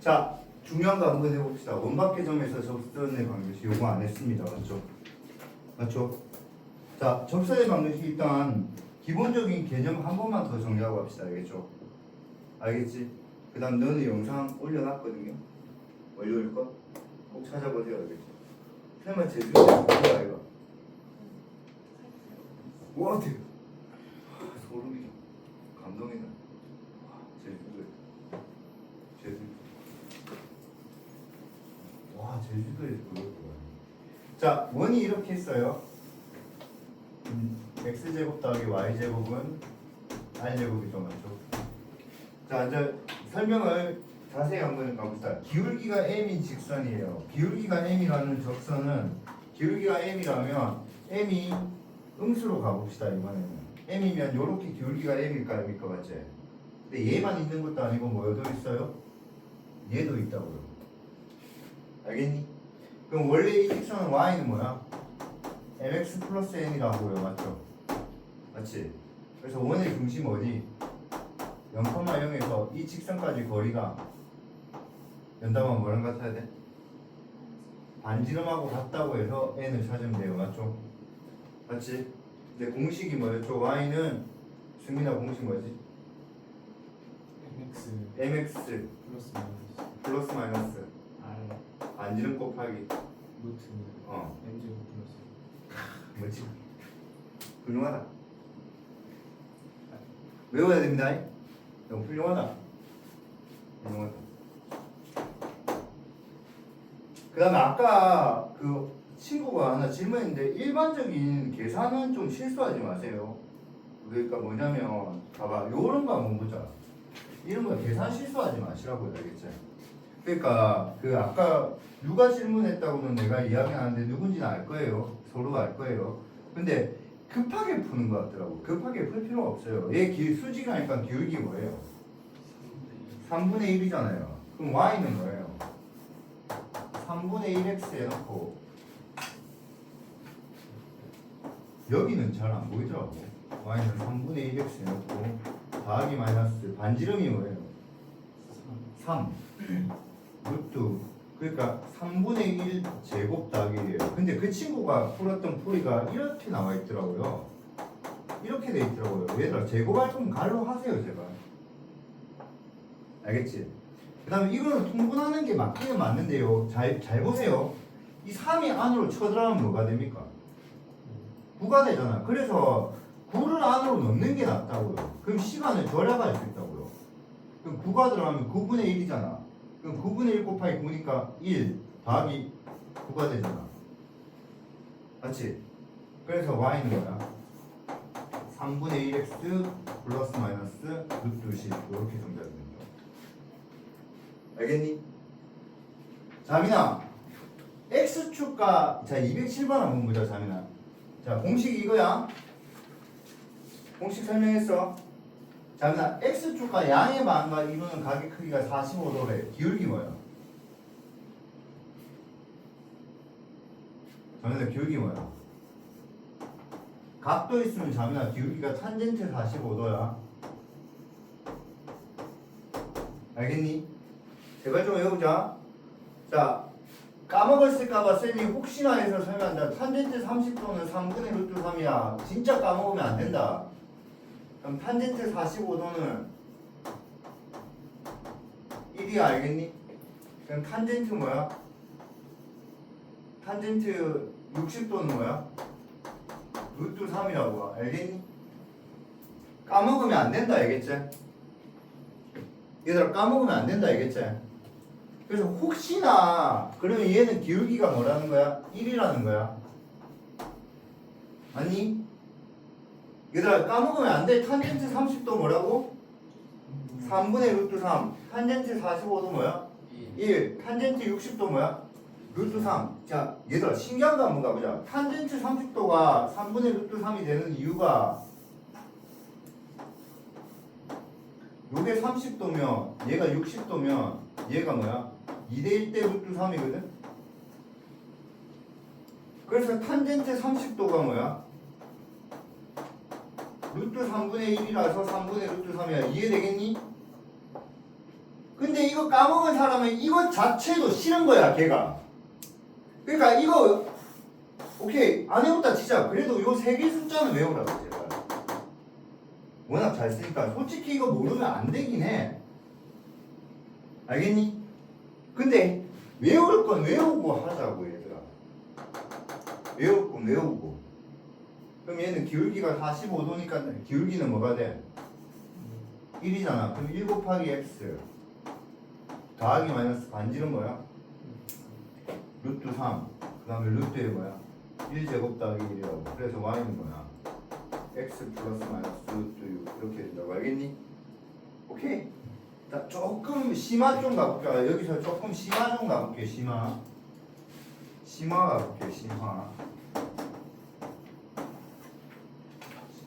자, 중요한 거 한번 해봅시다. 원박계점에서 접선의 방정식 요거 안 했습니다. 맞죠? 맞죠? 자, 접선의 방정식 일단 기본적인 개념 한 번만 더 정리하고 합시다. 알겠죠? 알겠지? 그 다음 너는 영상 올려놨거든요. 월요일 거? 꼭 찾아보세요. 알겠죠? 설마 제주도 뭐야 이거? 와, 대박. 소름이다. 감동이다. 와, 제주도. 와, 제주도에서 그렇구나. 자, 원이 이렇게 했어요. x제곱 더하기 y제곱은 r제곱이죠. 맞죠? 자, 이제 설명을 자세히 한번 가봅시다. 기울기가 m인 직선이에요. 기울기가 m이라는 적선은 기울기가 m이라면 m이 음수로 가봅시다. 이번에는 m이면 이렇게 기울기가 m일까 아닙니까? 맞지? 근데 얘만 있는 것도 아니고 뭐도 있어요? 얘도 있다고요. 알겠니? 그럼 원래 이 직선은 y는 뭐야? mx 플러스 n이라고요. 맞죠? 맞지? 그래서 원의 중심 어디? 0,0에서 이 직선까지 거리가 연담하면 뭐랑 같아야 돼? 반지름하고 같다고 해서 n을 찾으면 돼요. 맞죠? 맞지? 근데 공식이 뭐였죠? y는 승민아 공식 뭐지? mx 플러스 마이너스 반지름 곱하기 루트 m제곱 플러스 뭐지? 훌륭하다. 외워야 됩니다. 너무 훌륭하다. 훌륭하다. 그 다음에 아까 그 친구가 하나 질문했는데 일반적인 계산은 좀 실수하지 마세요. 그러니까 뭐냐면 봐봐 요런 거 한번 보자. 이런 거 계산 실수하지 마시라고요. 알겠지? 그러니까 그 아까 누가 질문했다고는 내가 이야기하는데 누군지는 알 거예요. 서로 알 거예요. 근데 급하게 푸는 것 같더라고. 급하게 풀 필요가 없어요. 얘 수직이니까 기울기 뭐예요? 3분의 1이잖아요. 그럼 y는 뭐예요? 3분의 1x 해놓고 여기는 잘 안 보이더라고. y는 3분의 1x 해놓고 더하기 마이너스 반지름이 뭐예요? 3 루트 그러니까 3분의 1 제곱 더하기예요. 근데 그 친구가 풀었던 풀이가 이렇게 나와 있더라고요. 이렇게 돼 있더라고요. 얘들아 제곱할 거면 갈로 하세요 제발. 알겠지? 그 다음에 이거는 통분하는 게 맞기는 맞는데요. 잘 보세요. 이 3이 안으로 쳐들어가면 뭐가 됩니까? 9가 되잖아. 그래서 9를 안으로 넣는 게 낫다고요. 그럼 시간을 절약할 수 있다고요. 그럼 9가 들어가면 9분의 1이잖아. 그럼 9분의 1 곱하기 9니까 1 더하기 9가 되잖아. 맞지? 그래서 y는 뭐야? 3분의 1x 플러스 마이너스 루트 10 이렇게 정답이 됩니다. 알겠니? 자민아 x축과 자 207번 한번 보자. 자민아 자 공식이 이거야. 공식 설명했어. 자민아 x축과 양의 반과 이루는 각의 크기가 45도래. 기울기 뭐야? 자민아 기울기 뭐야? 각도 있으면 자민아 기울기가 탄젠트 45도야. 알겠니? 제발 좀 외우자. 자 까먹었을까봐 쌤이 혹시나 해서 설명한다. 탄젠트 30도는 3분의 루트 3이야. 진짜 까먹으면 안 된다. 그럼 탄젠트 45도는 1이야. 알겠니? 그럼 탄젠트 뭐야? 탄젠트 60도는 뭐야? 루트 3이라고. 알겠니? 까먹으면 안 된다. 알겠지? 얘들아 까먹으면 안 된다. 알겠지? 그래서 혹시나 그러면 얘는 기울기가 뭐라는 거야? 1이라는 거야. 아니? 얘들아 까먹으면 안 돼. 탄젠트 30도 뭐라고? 3분의 루트 3. 탄젠트 45도 뭐야? 1. 탄젠트 60도 뭐야? 루트 3. 자 얘들아 신기한 거 한번 가보자. 탄젠트 30도가 3분의 루트 3이 되는 이유가 요게 30도면 얘가 60도면 얘가 뭐야? 2대 1대 루트 3이거든? 그래서 탄젠트 30도가 뭐야? 루트 3분의 1이라서 3분의 루트 3이야. 이해되겠니? 근데 이거 까먹은 사람은 이것 자체도 싫은 거야, 걔가. 그러니까 이거 오케이 안 외웠다 치자. 그래도 요 세 개 숫자는 외우라고 제가. 워낙 잘 쓰니까 솔직히 이거 모르면 안 되긴 해. 알겠니? 근데 외울 건 외우고 하자고 얘들아. 외울 건 외우고. 그럼 얘는 기울기가 45도니까 기울기는 뭐가 돼? 1이잖아. 그럼 1 곱하기 x 더하기 마이너스 반지는 뭐야? 루트 3. 그 다음에 루트에 뭐야? 1제곱 더하기 1이라고. 그래서 y는 뭐야? x 플러스 마이너스 루트 6 이렇게 된다고. 알겠니? 오케이? 자, 조금 심화 좀 가볼게요. 여기서 조금 심화 좀 가볼게요. 심화 가볼게요. 심화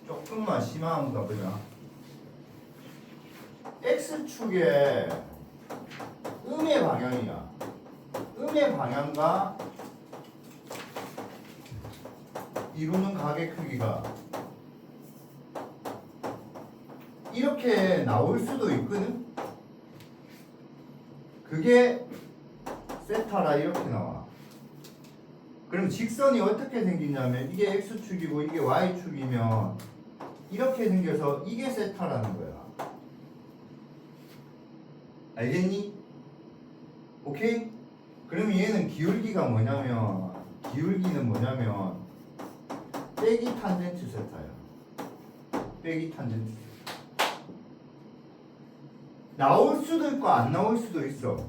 조금만 심화 한번 가보자. x축의 음의 방향이야. 음의 방향과 이루는 각의 크기가 이렇게 나올 수도 있거든. 그게 세타라 이렇게 나와. 그럼 직선이 어떻게 생기냐면 이게 x축이고 이게 y축이면 이렇게 생겨서 이게 세타라는 거야. 알겠니? 오케이? 그럼 얘는 기울기가 뭐냐면 빼기 탄젠트 세타야. 빼기 탄젠트 세타. 나올 수도 있고 안 나올 수도 있어.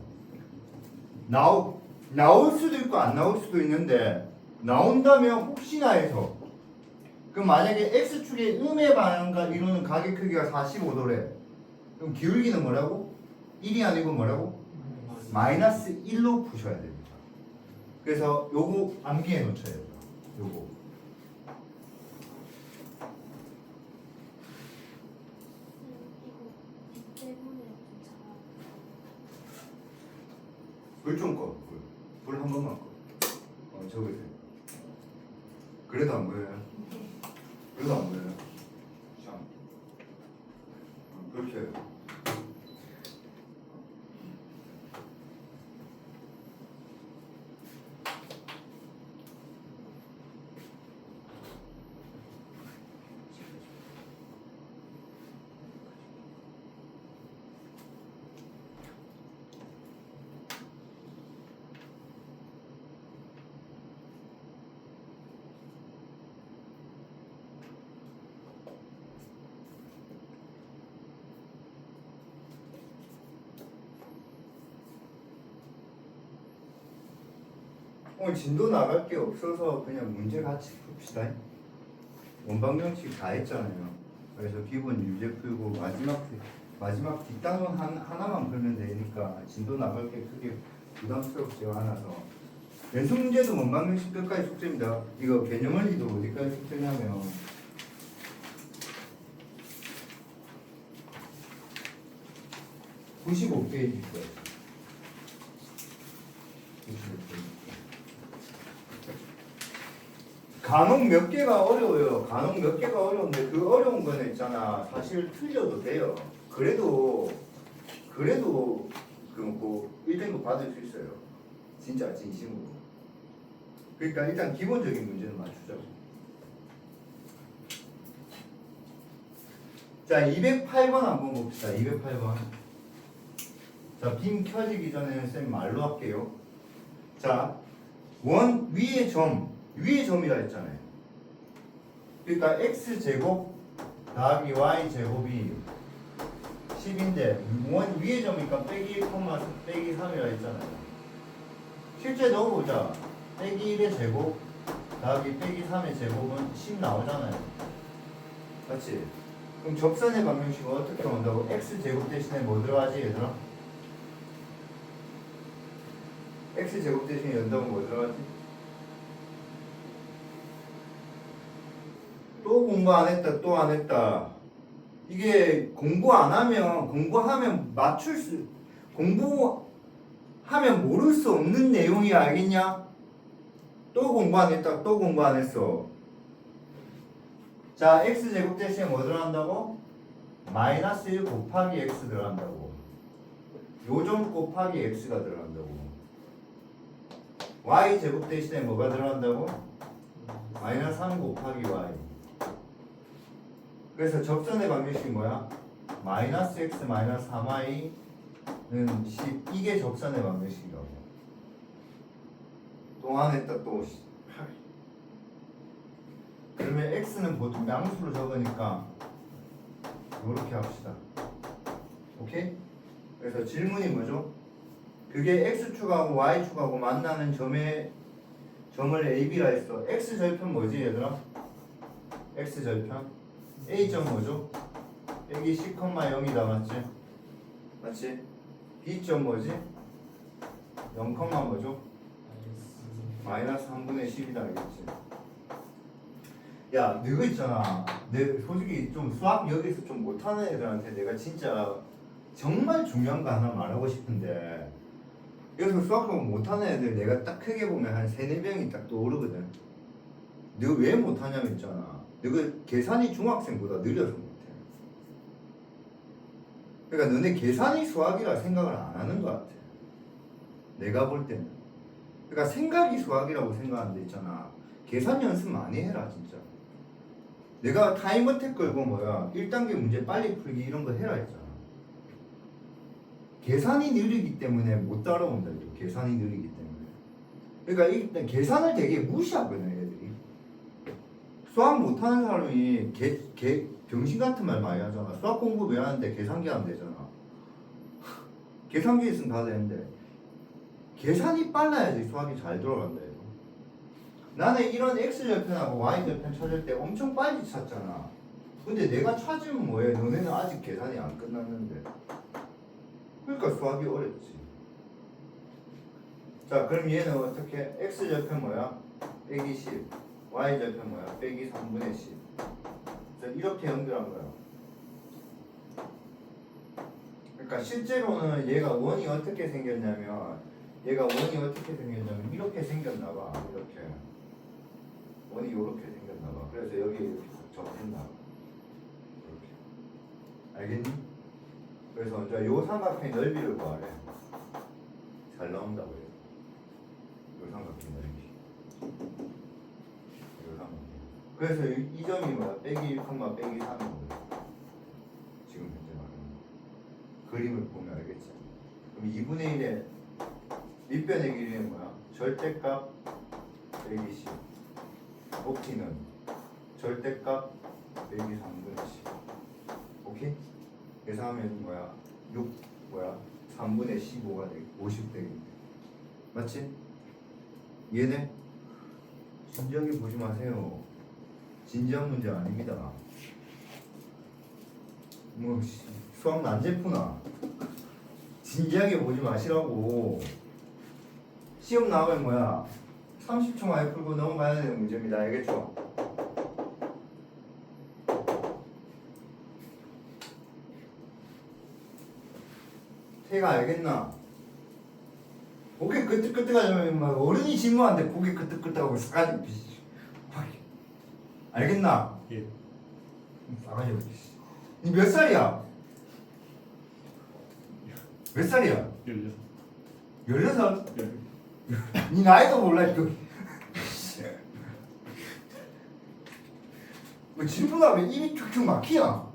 나올 수도 있고 안 나올 수도 있는데 나온다면 혹시나 해서 그럼 만약에 x축의 음의 방향과 이루는 각의 크기가 45도래. 그럼 기울기는 뭐라고? 1이 아니고 뭐라고? 마이너스 1로 푸셔야 됩니다. 그래서 요거 암기해 놓쳐야 돼요. 요거. 불 좀 꺼. 불 한 번만 꺼. 적으세요. 그래도 안 보여요? 그래도 안 보여요? 자, 그렇게 해요. 오늘 진도 나갈 게 없어서 그냥 문제 같이 풉시다. 원방정식 다 했잖아요. 그래서 기본 유제 풀고 마지막 뒷단원 하나만 풀면 되니까 진도 나갈 게 크게 부담스럽지가 않아서 연습 문제도 원방정식 끝까지 숙제입니다. 이거 개념원리도 어디까지 숙제냐면 95페이지 거예요. 95페이지. 간혹 몇 개가 어려워요. 간혹 몇 개가 어려운데 그 어려운 거는 있잖아. 사실 틀려도 돼요. 그래도 그 1등급 받을 수 있어요. 진짜 진심으로. 그러니까 일단 기본적인 문제는 맞추자고. 자, 208번 한번 봅시다. 208번. 자, 빔 켜지기 전에는 쌤 말로 할게요. 자, 위의 점이라 했잖아요. 그러니까 x제곱 더하기 y제곱이 10인데 위의 점이니까 빼기 1, 빼기 3이라 했잖아요. 실제 넣어보자. 빼기 1의 제곱 더하기 빼기 3의 제곱은 10 나오잖아요. 맞지? 그럼 접선의 방정식은 어떻게 온다고? x제곱 대신에 뭐 들어가지 얘들아? x제곱 대신에 연다면 뭐 들어가지? 또 공부 안 했다, 또 안 했다. 이게 공부하면 공부하면 모를 수 없는 내용이 알겠냐? 또 공부 안 했다, 또 공부 안 했어. 자, x제곱 대신에 뭐 들어간다고? 마이너스 1 곱하기 x 들어간다고. 요점 곱하기 x가 들어간다고. y 제곱 대신에 뭐가 들어간다고? 마이너스 3 곱하기 y. 그래서 접선의 방정식이 뭐야? 마이너스 x 마이너스 3y는 10. 이게 접선의 방정식이라고. 동안했다 또 8. 그러면 x는 보통 양수로 적으니까 이렇게 합시다. 오케이? 그래서 질문이 뭐죠? 그게 x축하고 y축하고 만나는 점을 ab라 했어. x절편 뭐지 얘들아? x절편 a점 뭐죠? 빼기 10,0이다 맞지? 맞지? b점 뭐지? 0, 뭐죠? 마이너스 3분의 10이다 알겠지? 야 너거 있잖아. 내 솔직히 좀 수학 여기서 좀 못하는 애들한테 내가 진짜 정말 중요한 거 하나 말하고 싶은데, 여기서 수학 좀 못하는 애들 내가 딱 크게 보면 한 3-4명이 딱 떠오르거든. 너가 왜 못하냐면 있잖아, 너가 계산이 중학생보다 느려서 못해. 그러니까 너네 계산이 수학이라 생각을 안 하는 것 같아, 내가 볼 때는. 그러니까 생각이 수학이라고 생각하는데 있잖아, 계산 연습 많이 해라 진짜. 내가 타임어택 걸고 1단계 문제 빨리 풀기 이런 거 해라 했잖아. 계산이 느리기 때문에 못 따라온다. 계산이 느리기 때문에. 그러니까 일단 계산을 되게 무시하거든 애들이. 수학 못하는 사람이 병신 같은 말 많이 하잖아. 수학 공부 왜 하는데 계산기 하면 되잖아. 계산기 있으면 다 되는데 계산이 빨라야지 수학이 잘 돌아간다. 이거. 나는 이런 x절편하고 y절편 찾을 때 엄청 빨리 찾잖아. 근데 내가 찾으면 뭐해? 너네는 아직 계산이 안 끝났는데. 그러니까 수학이 어렵지. 자, 그럼 얘는 어떻게? x절편 뭐야? 빼기 10. y절편 뭐야? 빼기 3분의 10. 자, 이렇게 연결한 거야. 그러니까 실제로는 얘가 원이 어떻게 생겼냐면, 이렇게 생겼나 봐. 이렇게. 원이 이렇게 생겼나 봐. 그래서 여기 이렇게 접했나 봐. 이렇게. 알겠니? 그래서 이제 요 삼각형의 넓이를 구하래. 잘 나온다고 해요. 요 삼각형 넓이. 요 삼각형. 그래서 이 점이 뭐야? 빼기 1, 빼기 3인 거예요. 지금 현재 말하는 거. 그림을 보면 알겠지? 그럼 2분의 1의 밑변의 길이는 뭐야? 절대값 빼기 10. 높이는 절대값 빼기 3분의 10. 오케이? 그래서 하면 3분의 15가 되고 50 되겠네. 맞지? 얘네 진지하게 보지 마세요. 진지한 문제 아닙니다. 수학 난제푸나. 진지하게 보지 마시라고. 시험 나오면 30초 만에 풀고 넘어가야 되는 문제입니다. 알겠죠? 태가 알겠나? 고개 끄덕끄덕하면 어른이 질문하는데 고개 끄덕끄덕하고 싸가지 없이. 알겠나? 예. 싸가지 없이. 니 몇 살이야? 몇 살이야? 16. 16살? 예. 니 나이도 몰라. 뭐 질문하면 입이 쭉쭉 막히나?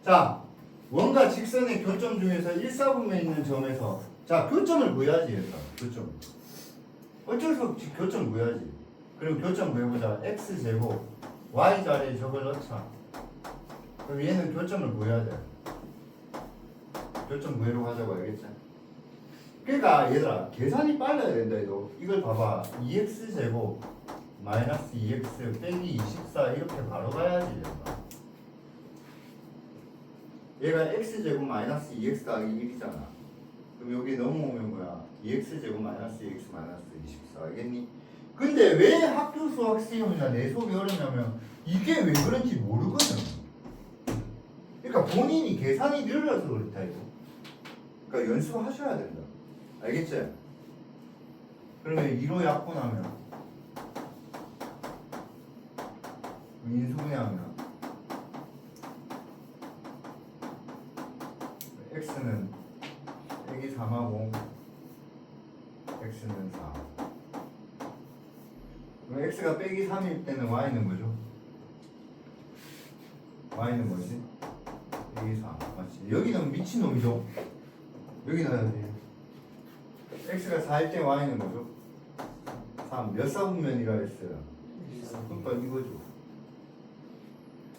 자, 원과 직선의 교점 중에서 1사분면에 있는 점에서, 자, 교점을 구해야지. 일단 교점. 어쩔 수 없이 교점 구해야지. 그리고 교점 구해보자. x제곱 y 자리에 저걸 넣자. 그럼 얘는 교점을 구해야 돼. 교점 구해로 하자고. 알겠지? 그러니까 얘들아, 계산이 빨라야 된다. 이걸 봐봐. 2x제곱 마이너스 2x 빼기 24 이렇게 바로 가야지. 얘가 x제곱 마이너스 2x 더하기 1이잖아. 그럼 여기 넘어오면 2x제곱 마이너스 2x 마이너스 24. 알겠니? 근데 왜 학교 수학 시험이나 내 수업이 어렵냐면 이게 왜 그런지 모르거든. 그러니까 본인이 계산이 늘어서 그렇다 이거. 그러니까 연습하셔야 된다. 알겠지? 그러면 2로 약분하면 인수분해하면 x는 빼기 3하고 x는 4. 그럼 x가 빼기 3일 때는 y는 뭐죠? y는 뭐지? 빼기 4 맞지? 여기는 미친놈이죠? 여기는 x가 4일 때 y는 뭐죠? 3. 몇 사분면이라 했어요? 그러니까 이거죠.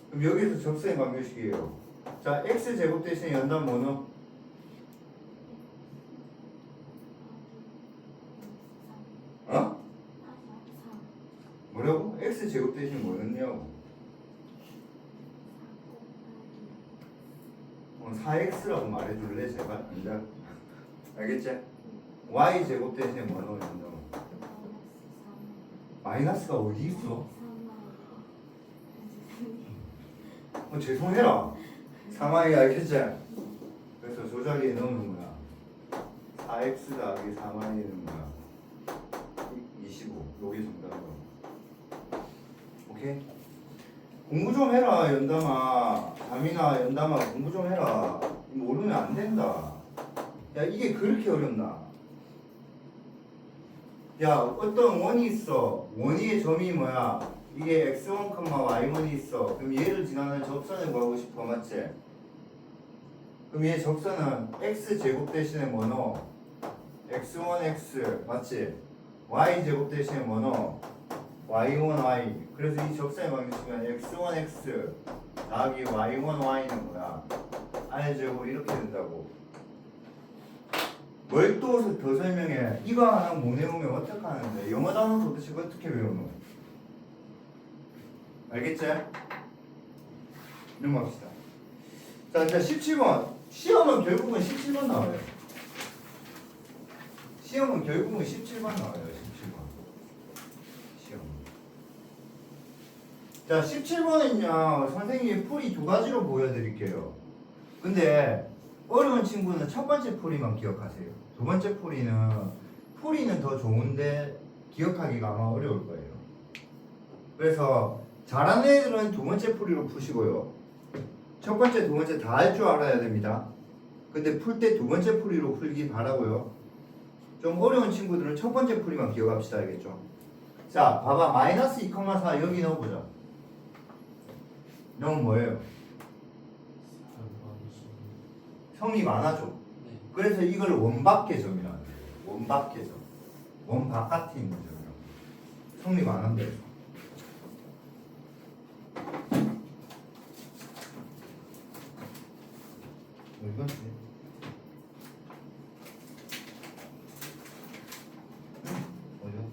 그럼 여기서 접수의 방정식이에요. 자, x제곱 대신에 연단 뭐는? 어? 뭐라고? x제곱 대신 뭐였냐고? 4x라고 말해줄래 제발? 이제 알겠지? y제곱 대신에 뭐 넣어준다고? 마이너스가 어디 있어? 죄송해라. 3y 알겠지? 그래서 저 자리에 넣는 거야. 4x 더하기 3y는 뭐야? 25. 요게 정답이야. 오케이? 공부 좀 해라 연담아. 담이나 연담아 공부 좀 해라. 모르면 안 된다. 야 이게 그렇게 어렵나? 야 어떤 원이 있어. 원위의 점이 뭐야? 이게 x1, y1이 있어. 그럼 얘를 지나는 접선을 구하고 싶어 맞지? 그럼 얘 접선은 x제곱 대신에 뭐 넣어? x1x 맞지? y제곱 대신에 뭐 넣어? y1y. 그래서 이 접선의 방정식은 x1x 더하기 y1y는 뭐야? r제곱 이렇게 된다고. 뭘 또 더 설명해? 이거 하나 못 외우면 어떡하는데? 영어 단어 도대체 어떻게 외우노? 알겠지? 넘어갑시다. 자, 이제 17번. 시험은 결국은 17번 나와요. 시험은 결국은 17번 나와요. 17번. 시험. 자, 17번은요. 선생님이 풀이 두 가지로 보여드릴게요. 근데 어려운 친구는 첫 번째 풀이만 기억하세요. 두 번째 풀이는 더 좋은데 기억하기가 아마 어려울 거예요. 그래서 잘하는 애들은 두 번째 풀이로 푸시고요. 첫 번째, 두 번째 다 할 줄 알아야 됩니다. 근데 풀 때 두 번째 풀이로 풀기 바라고요. 좀 어려운 친구들은 첫 번째 풀이만 기억합시다. 알겠죠? 자, 봐봐. 마이너스 2,4 여기 넣어보자. 넣으면 뭐예요? 성립 안 하죠? 그래서 이걸 원밖의 점이라는 거예요. 원밖의 점. 원 바깥에 있는 점이요. 성립 안 한대요. 어디 갔지? 어디 갔지?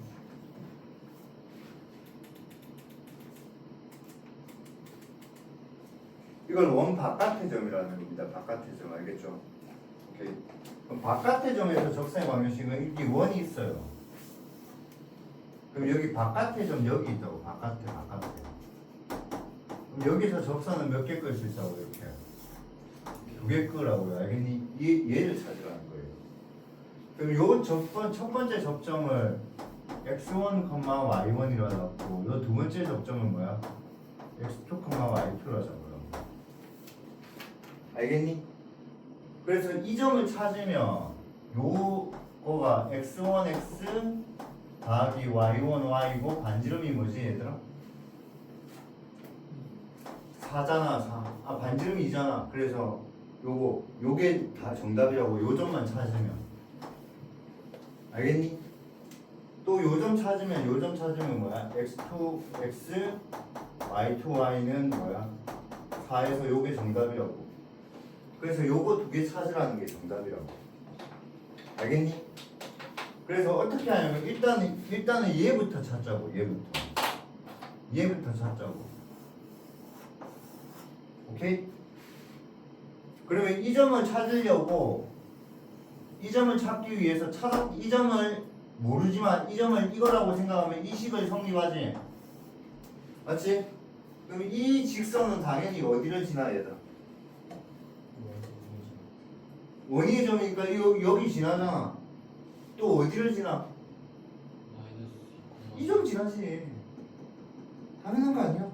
이걸 원 바깥의 점이라는 겁니다. 바깥의 점 알겠죠? 오케이. 그럼 바깥의 점에서 적선의 방정식은 이게 원이 있어요. 그럼 여기 바깥의 점 여기 있다고. 바깥에. 그럼 여기서 적선은 몇 개 끌 수 있다고 이렇게? 두 개 끄라고요. 알겠니? 얘를 찾으라는 거예요. 그럼 요 첫 번째 접점을 x1, y1이라 잡고 요 두 번째 접점은 뭐야? x2, y2라 잡으라고. 알겠니? 그래서 이 점을 찾으면 요거가 x1x 더하기 y1y고 반지름이 뭐지 얘들아? 4잖아 4. 아 반지름이 2잖아. 그래서 요게 다 정답이라고. 요 점만 찾으면. 알겠니? 또 요 점 찾으면 뭐야? x2x y2y는 뭐야? 4에서 요게 정답이라고. 그래서 요거 두 개 찾으라는 게 정답이라고. 알겠니? 그래서 어떻게 하냐면 일단은 얘부터 찾자고. 얘부터 찾자고. 오케이? 그러면 이 점을 찾으려고 이 점을 찾기 위해서 이 점을 모르지만 이 점을 이거라고 생각하면 이 식을 성립하지. 맞지? 그럼 이 직선은 당연히 어디를 지나야 돼? 원위의 점이니까 여기 지나잖아. 또 어디를 지나? 이 점 지나지. 당연한 거 아니야?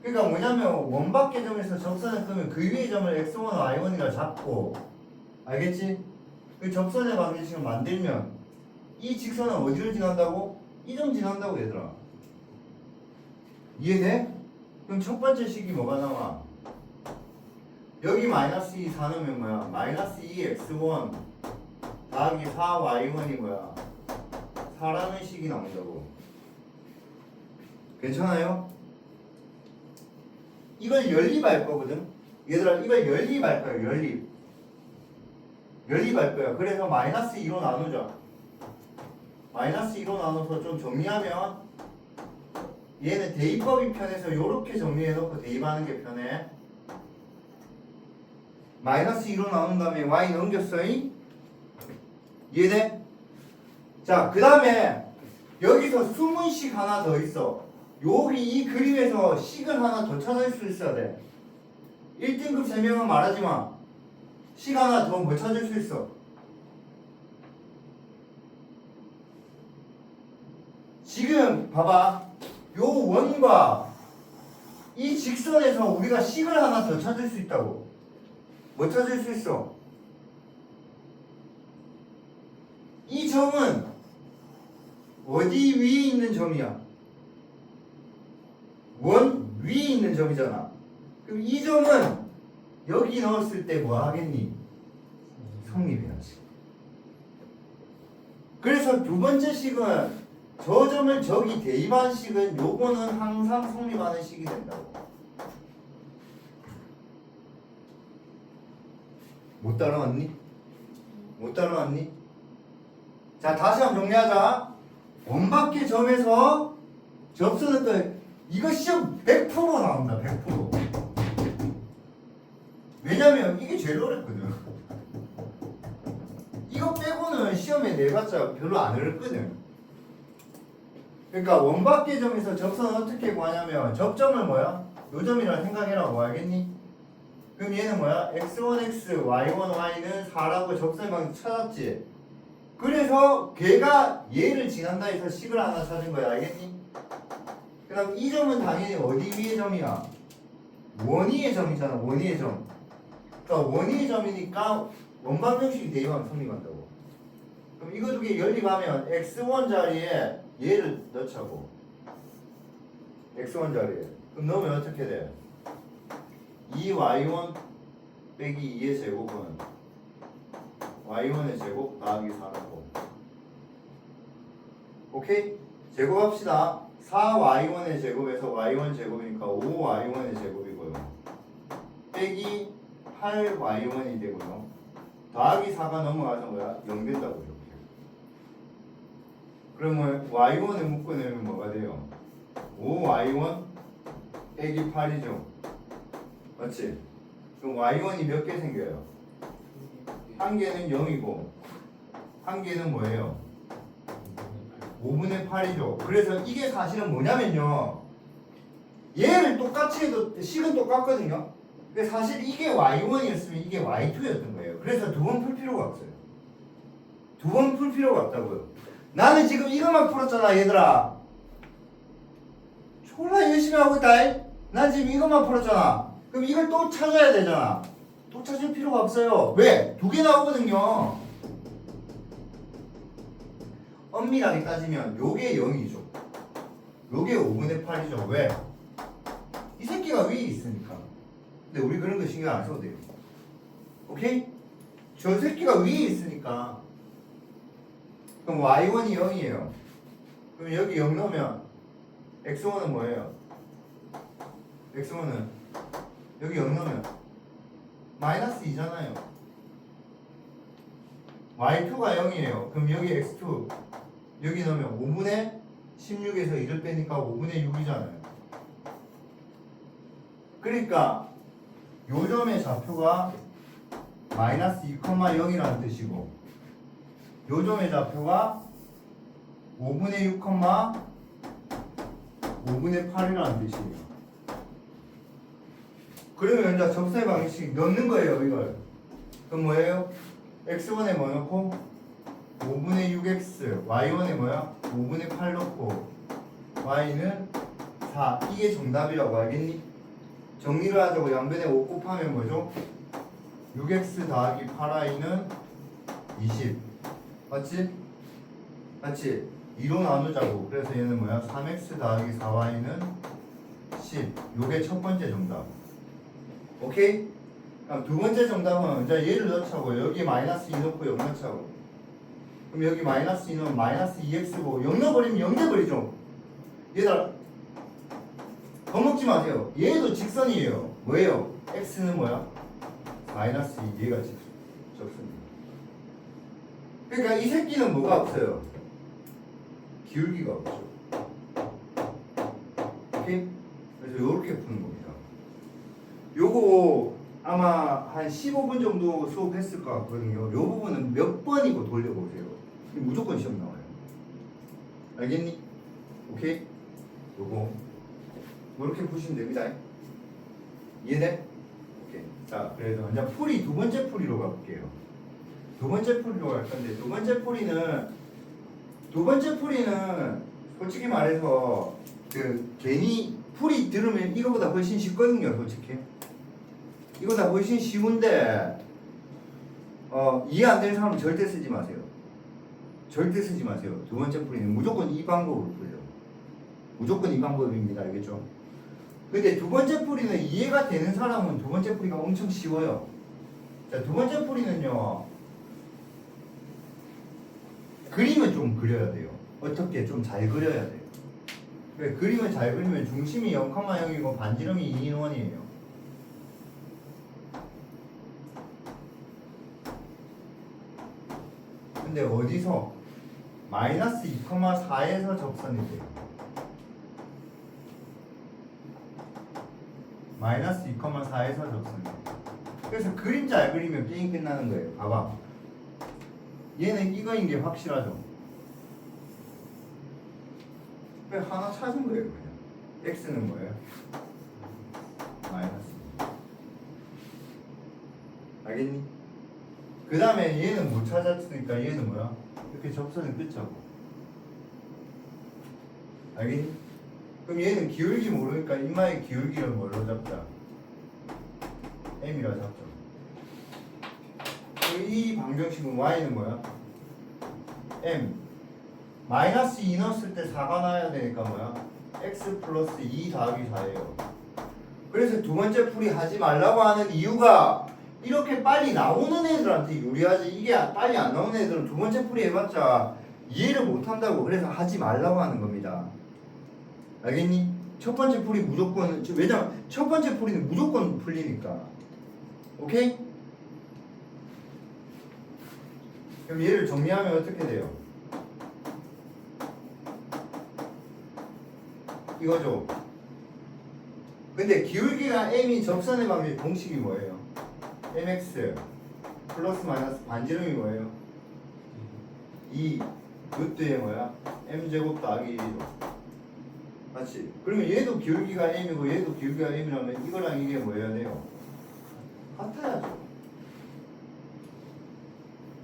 그러니까 뭐냐면 원밖의 점에서 접선을 끄면 그 위의 점을 x1, y1이라 잡고 알겠지? 그 접선의 방정식을 만들면 이 직선은 어디를 지난다고? 이 점 지난다고 얘들아. 이해돼? 그럼 첫 번째 식이 뭐가 나와? 여기 마이너스 2 4넣으면 뭐야? 마이너스 2x1 더하기 4y1이 뭐야? 4라는 식이 나온다고. 괜찮아요? 이걸 연립할 거거든. 얘들아 이걸 연립할 거야. 연립할 거야. 그래서 마이너스 2로 나누자. 마이너스 2로 나눠서 좀 정리하면 얘는 대입법이 편해서 이렇게 정리해놓고 대입하는 게 편해. 마이너스 2로 나눈 다음에 y 넘겼어. 이해돼? 자, 그 다음에 여기서 숨은 식 하나 더 있어. 여기 이 그림에서 식을 하나 더 찾을 수 있어야 돼. 1등급 3명은 말하지 마. 식 하나 더 뭐 찾을 수 있어? 지금 봐봐. 요 원과 이 직선에서 우리가 식을 하나 더 찾을 수 있다고. 뭐 찾을 수 있어? 이 점은 어디 위에 있는 점이야? 원 위에 있는 점이잖아. 그럼 이 점은 여기 넣었을 때 뭐 하겠니? 성립해야지. 그래서 두 번째 식은 저 점을 저기 대입한 식은 요거는 항상 성립하는 식이 된다고. 못 따라왔니? 못 따라왔니? 자, 다시 한번 정리하자. 원밖의 점에서 접선을 또 이거 시험 100% 나온다. 100%. 왜냐면 이게 제일 어렵거든. 이거 빼고는 시험에 내봤자 별로 안 어렵거든. 그러니까 원밖의 점에서 접선을 어떻게 구하냐면 접점을 뭐야? 요 점이라 생각해라고. 알겠니? 그럼 얘는 뭐야? x1x, y1y는 4라고 접선의 방식 찾았지? 그래서 걔가 얘를 지난다 해서 식을 하나 찾은 거야. 알겠니? 그럼 이 점은 당연히 어디 위의 점이야? 원위의 점이잖아. 원위의 점. 그러니까 원위의 점이니까 원방정식이 대입하면 성립한다고. 그럼 이거 두 개 연립하면 x1 자리에 얘를 넣자고. x1 자리에. 그럼 넣으면 어떻게 돼? 2y1 빼기 2의 제곱은 y1의 제곱 더하기 4라고. 오케이? 제곱합시다. 4y1의 제곱에서 y1 제곱이니까 5y1의 제곱이고요. 빼기 8y1이 되고요. 더하기 4가 넘어가서 뭐야? 0 된다고 이렇게. 그러면 y1을 묶어내면 뭐가 돼요? 5y1 빼기 8이죠. 맞지? 그럼 y1이 몇 개 생겨요? 한 개는 0이고 한 개는 뭐예요? 5분의 8이죠. 그래서 이게 사실은 뭐냐면요. 얘를 똑같이 해도 식은 똑같거든요. 근데 사실 이게 y1이었으면 이게 y2였던 거예요. 그래서 두 번 풀 필요가 없어요. 두 번 풀 필요가 없다고요. 나는 지금 이것만 풀었잖아 얘들아. 졸라 열심히 하고 있다. 난 지금 이것만 풀었잖아. 그럼 이걸 또 찾아야 되잖아. 또 찾을 필요가 없어요. 왜? 두 개 나오거든요. 엄밀하게 따지면 요게 0이죠. 요게 5분의 8이죠. 왜? 이 새끼가 위에 있으니까. 근데 우리 그런 거 신경 안 써도 돼요. 오케이? 저 새끼가 위에 있으니까. 그럼 y1이 0이에요. 그럼 여기 0 넣으면 x1은 뭐예요? x1은 여기 0 넣으면 마이너스 2잖아요. y2가 0이에요. 그럼 여기 x2 여기 넣으면 5분의 16에서 1을 빼니까 5분의 6이잖아요. 그러니까 요 점의 좌표가 마이너스 2,0이라는 뜻이고 요 점의 좌표가 5분의 6, 5분의 8이라는 뜻이에요. 그러면 이제 접선의 방식 넣는 거예요, 이걸. 그럼 뭐예요? x1에 뭐 넣고 5분의 6x, y1에 뭐야? 5분의 8 넣고 y는 4. 이게 정답이라고 알겠니? 정리를 하자고 양변에 5 곱하면 뭐죠? 6x 더하기 8y는 20 맞지? 맞지? 2로 나누자고. 그래서 얘는 뭐야? 3x 더하기 4y는 10. 요게 첫 번째 정답. 오케이? 그럼 두 번째 정답은 이제 얘를 넣자고. 여기 마이너스 2 넣고 0 넣자고. 그럼 여기 마이너스 2 넣으면 마이너스 2x고 0 넣어버리면 0 돼버리죠. 얘들아 겁먹지 마세요. 얘도 직선이에요. 뭐예요? x는 뭐야? 마이너스 2. 얘가 적선이에요. 그러니까 이 새끼는 뭐가 없어요? 기울기가 없죠. 오케이? 그래서 요렇게 푸는 겁니다. 요거 아마 한 15분 정도 수업했을 것 같거든요. 요 부분은 몇 번이고 돌려보세요. 무조건 시험 나와요. 알겠니? 오케이? 요거 이렇게 푸시면 됩니다. 이해돼? 오케이. 자, 그래서 이제 풀이 두 번째 풀이로 가볼게요. 두 번째 풀이로 갈 건데 두 번째 풀이는 솔직히 말해서 그 괜히 풀이 들으면 이거보다 훨씬 쉽거든요. 솔직히 이거보다 훨씬 쉬운데 이해 안 되는 사람은 절대 쓰지 마세요. 절대 쓰지 마세요. 두 번째 풀이는 무조건 이 방법으로 풀려요. 무조건 이 방법입니다. 알겠죠? 근데 두 번째 풀이는 이해가 되는 사람은 두 번째 풀이가 엄청 쉬워요. 자, 두 번째 풀이는요. 그림을 좀 그려야 돼요. 어떻게 좀 잘 그려야 돼요. 그림을 잘 그리면 중심이 0,0이고 반지름이 2인 1이에요. 근데 어디서? 마이너스 2,4에서 접선이 돼요. 마이너스 2,4에서 접선이 돼요. 그래서 그림 잘 그리면 게임 끝나는 거예요. 봐봐. 얘는 이거인 게 확실하죠. 왜 하나 찾은 거예요, 그냥. x는 뭐예요? 마이너스. 알겠니? 그 다음에 얘는 못 찾았으니까 얘는 뭐야? 이렇게 접선을 끊자고. 알겠니? 그럼 얘는 기울기 모르니까 인마의 기울기를 뭘로 잡자? m이라 잡자. 이 방정식은 y는 뭐야? m 마이너스 2 넣었을 때 4가 나와야 되니까 뭐야? x 플러스 2 더하기 4예요. 그래서 두 번째 풀이 하지 말라고 하는 이유가 이렇게 빨리 나오는 애들한테 유리하지. 이게 빨리 안 나오는 애들은 두 번째 풀이 해봤자 이해를 못한다고. 그래서 하지 말라고 하는 겁니다. 알겠니? 첫 번째 풀이 무조건, 왜냐면 첫 번째 풀이는 무조건 풀리니까. 오케이? 그럼 얘를 정리하면 어떻게 돼요? 이거죠. 근데 기울기가 m이 접선의 방식 공식이 뭐예요? mx 플러스 마이너스 반지름이 뭐예요? 2 루트에 뭐야? m제곱 더하기 1이죠. 맞지? 그러면 얘도 기울기가 m이고 얘도 기울기가 m이라면 이거랑 이게 뭐 해야 돼요? 같아야죠.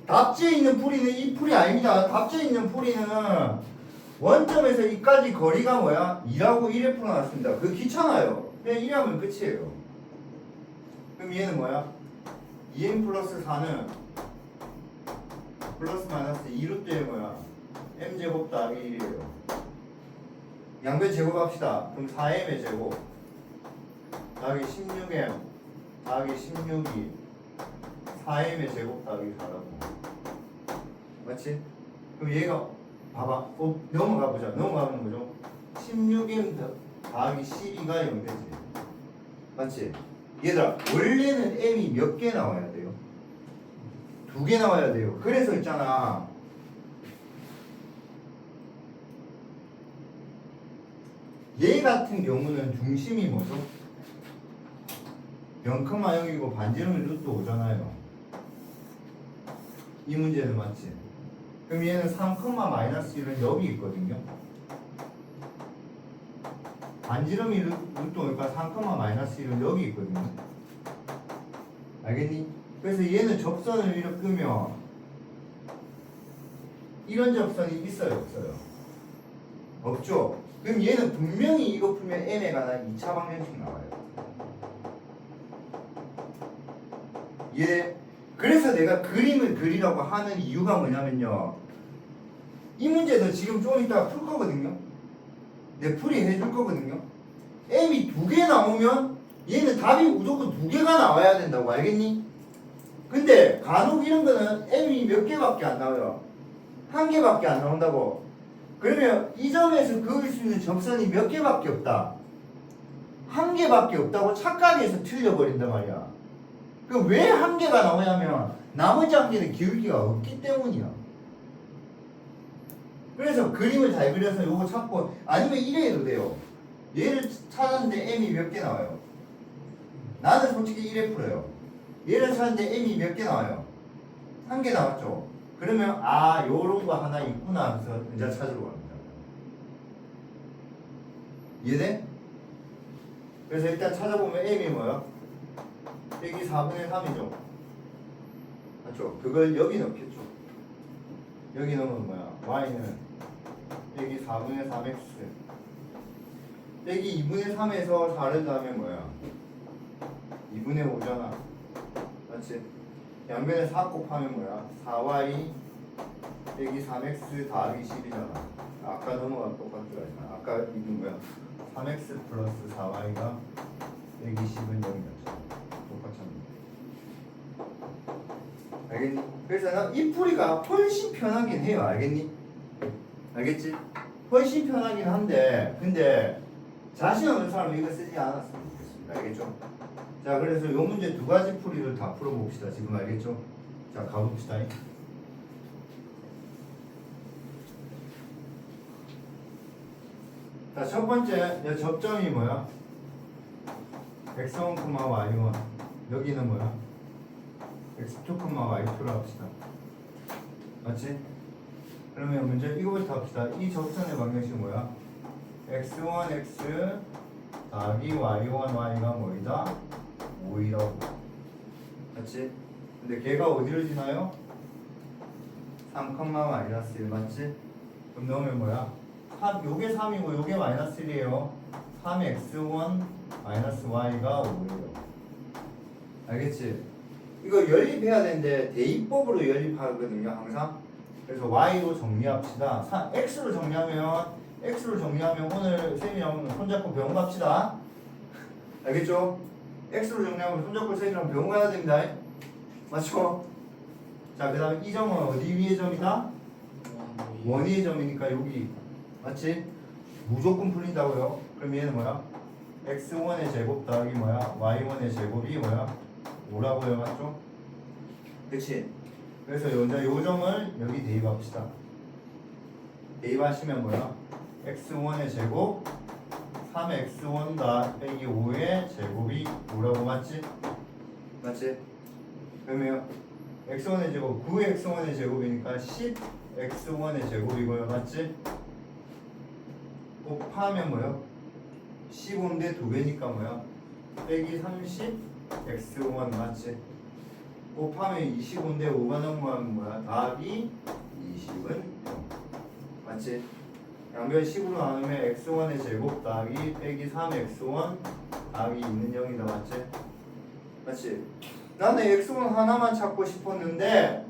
답지에 있는 풀이는 이 풀이 아닙니다. 답지에 있는 풀이는 원점에서 이까지 거리가 뭐야? 2라고 1에 풀어놨습니다. 그거 귀찮아요. 그냥 1하면 끝이에요. 그럼 얘는 뭐야? 2m 플러스 4는 플러스 마이너스 2루트에 뭐야? m제곱 더하기 1이에요. 양변 제곱합시다. 그럼 4m의 제곱 더하기 16m 더하기 16이 4m의 제곱 더하기 4라고. 맞지? 그럼 얘가 봐봐. 넘어가 보자. 넘어가는 거죠. 16m 더하기 12가 0 되지. 맞지? 얘들아, 원래는 m이 몇 개 나와야 돼요? 2개 나와야 돼요. 그래서 있잖아. 얘 같은 경우는 중심이 뭐죠? 0,0이고 반지름이 루트 5잖아요. 이 문제는 맞지? 그럼 얘는 3,-1은 여기 있거든요. 반지름이 루트 5니까 3,-1은 여기 있거든요. 알겠니? 그래서 얘는 접선을 이렇게 끄면 이런 접선이 있어요, 없어요? 없죠? 그럼 얘는 분명히 이거 풀면 n에 관한 2차 방정식 나와요. 이해? 그래서 내가 그림을 그리라고 하는 이유가 뭐냐면요. 이 문제도 지금 좀 이따 풀 거거든요. 내 풀이 해줄 거거든요. m이 2개 나오면 얘는 답이 무조건 2개가 나와야 된다고 알겠니? 근데 간혹 이런 거는 m이 몇 개밖에 안 나와요. 1개밖에 안 나온다고. 그러면 이 점에서 그을 수 있는 접선이 몇 개밖에 없다. 1개밖에 없다고 착각해서 틀려버린단 말이야. 그럼 왜 1개가 나오냐면 나머지 1개는 기울기가 없기 때문이야. 그래서 그림을 잘 그려서 요거 찾고 아니면 이래 해도 돼요. 얘를 찾았는데 m이 몇 개 나와요. 나는 솔직히 이래 풀어요. 얘를 찾았는데 m이 몇 개 나와요. 1개 나왔죠. 그러면 아 요런 거 하나 있구나 하면서 이제 찾으러 갑니다. 이해돼? 그래서 일단 찾아보면 m이 뭐야? 빼기 4분의 3이죠. 맞죠? 그걸 여기 넣겠죠. 여기 넣으면 뭐야? y는 빼기 4분의 3x 빼기 2분의 3에서 4를 더하면 뭐야? 2분의 5잖아. 맞지? 양변에 4 곱하면 뭐야? 4y 빼기 3x 더하기 10이잖아. 아까 넘어가 똑같더라. 아까 이건 뭐야? 3x 플러스 4y가 빼기 10은 0이었죠. 똑같잖아. 알겠니? 그래서 이 풀이가 훨씬 편하긴 해요. 알겠니? 알겠지? 훨씬 편하긴 한데 근데 자신 없는 사람은 이거 쓰지 않았으면 좋겠습니다. 알겠죠? 자, 그래서 요 문제 2가지 풀이를 다 풀어봅시다. 지금 알겠죠? 자, 가봅시다. 자, 첫 번째 접점이 뭐야? x1, y1 여기는 뭐야? x2, y2로 합시다. 맞지? 그러면 먼저 이거부터 합시다. 이 접선의 방정식이 뭐야? x1x 더하기 y1y가 뭐이다? 5이라고. 맞지? 근데 걔가 어디를 지나요? 3,-1 맞지? 그럼 넣으면 뭐야? 3, 요게 3이고 요게 마이너스 1이에요. 3x1 마이너스 y가 5예요. 알겠지? 이거 연립해야 되는데 대입법으로 연립하거든요 항상. 그래서 y로 정리합시다. x로 정리하면 오늘 쌤이랑 손잡고 병원 갑시다. 알겠죠? x로 정리하면 손잡고 쌤이랑 병원 가야 됩니다. 맞죠? 자, 그 다음에 이 점은 어디 위의 점이다? 원위의 점이니까 여기. 맞지? 무조건 풀린다고요. 그럼 얘는 뭐야? x1의 제곱 더하기 뭐야? y1의 제곱이 뭐야? 5라고요. 맞죠? 그치? 그래서 먼저 요 점을 여기 대입합시다. 대입하시면 뭐야? x1의 제곱 3x1 다 빼기 5의 제곱이 5라고 맞지? 맞지? 그러면 x1의 제곱 9x1의 제곱이니까 10x1의 제곱이고요. 맞지? 곱하면 뭐야? 15인데 2배니까 뭐야? 빼기 30x1 맞지? 곱하면 25인데 5가 넘어가면 뭐야? 답이 20은 0 맞지? 양변 10으로 나누면 x1의 제곱 더하기 빼기 3x1 더하기 2는 0이다. 맞지? 맞지? 나는 x1 하나만 찾고 싶었는데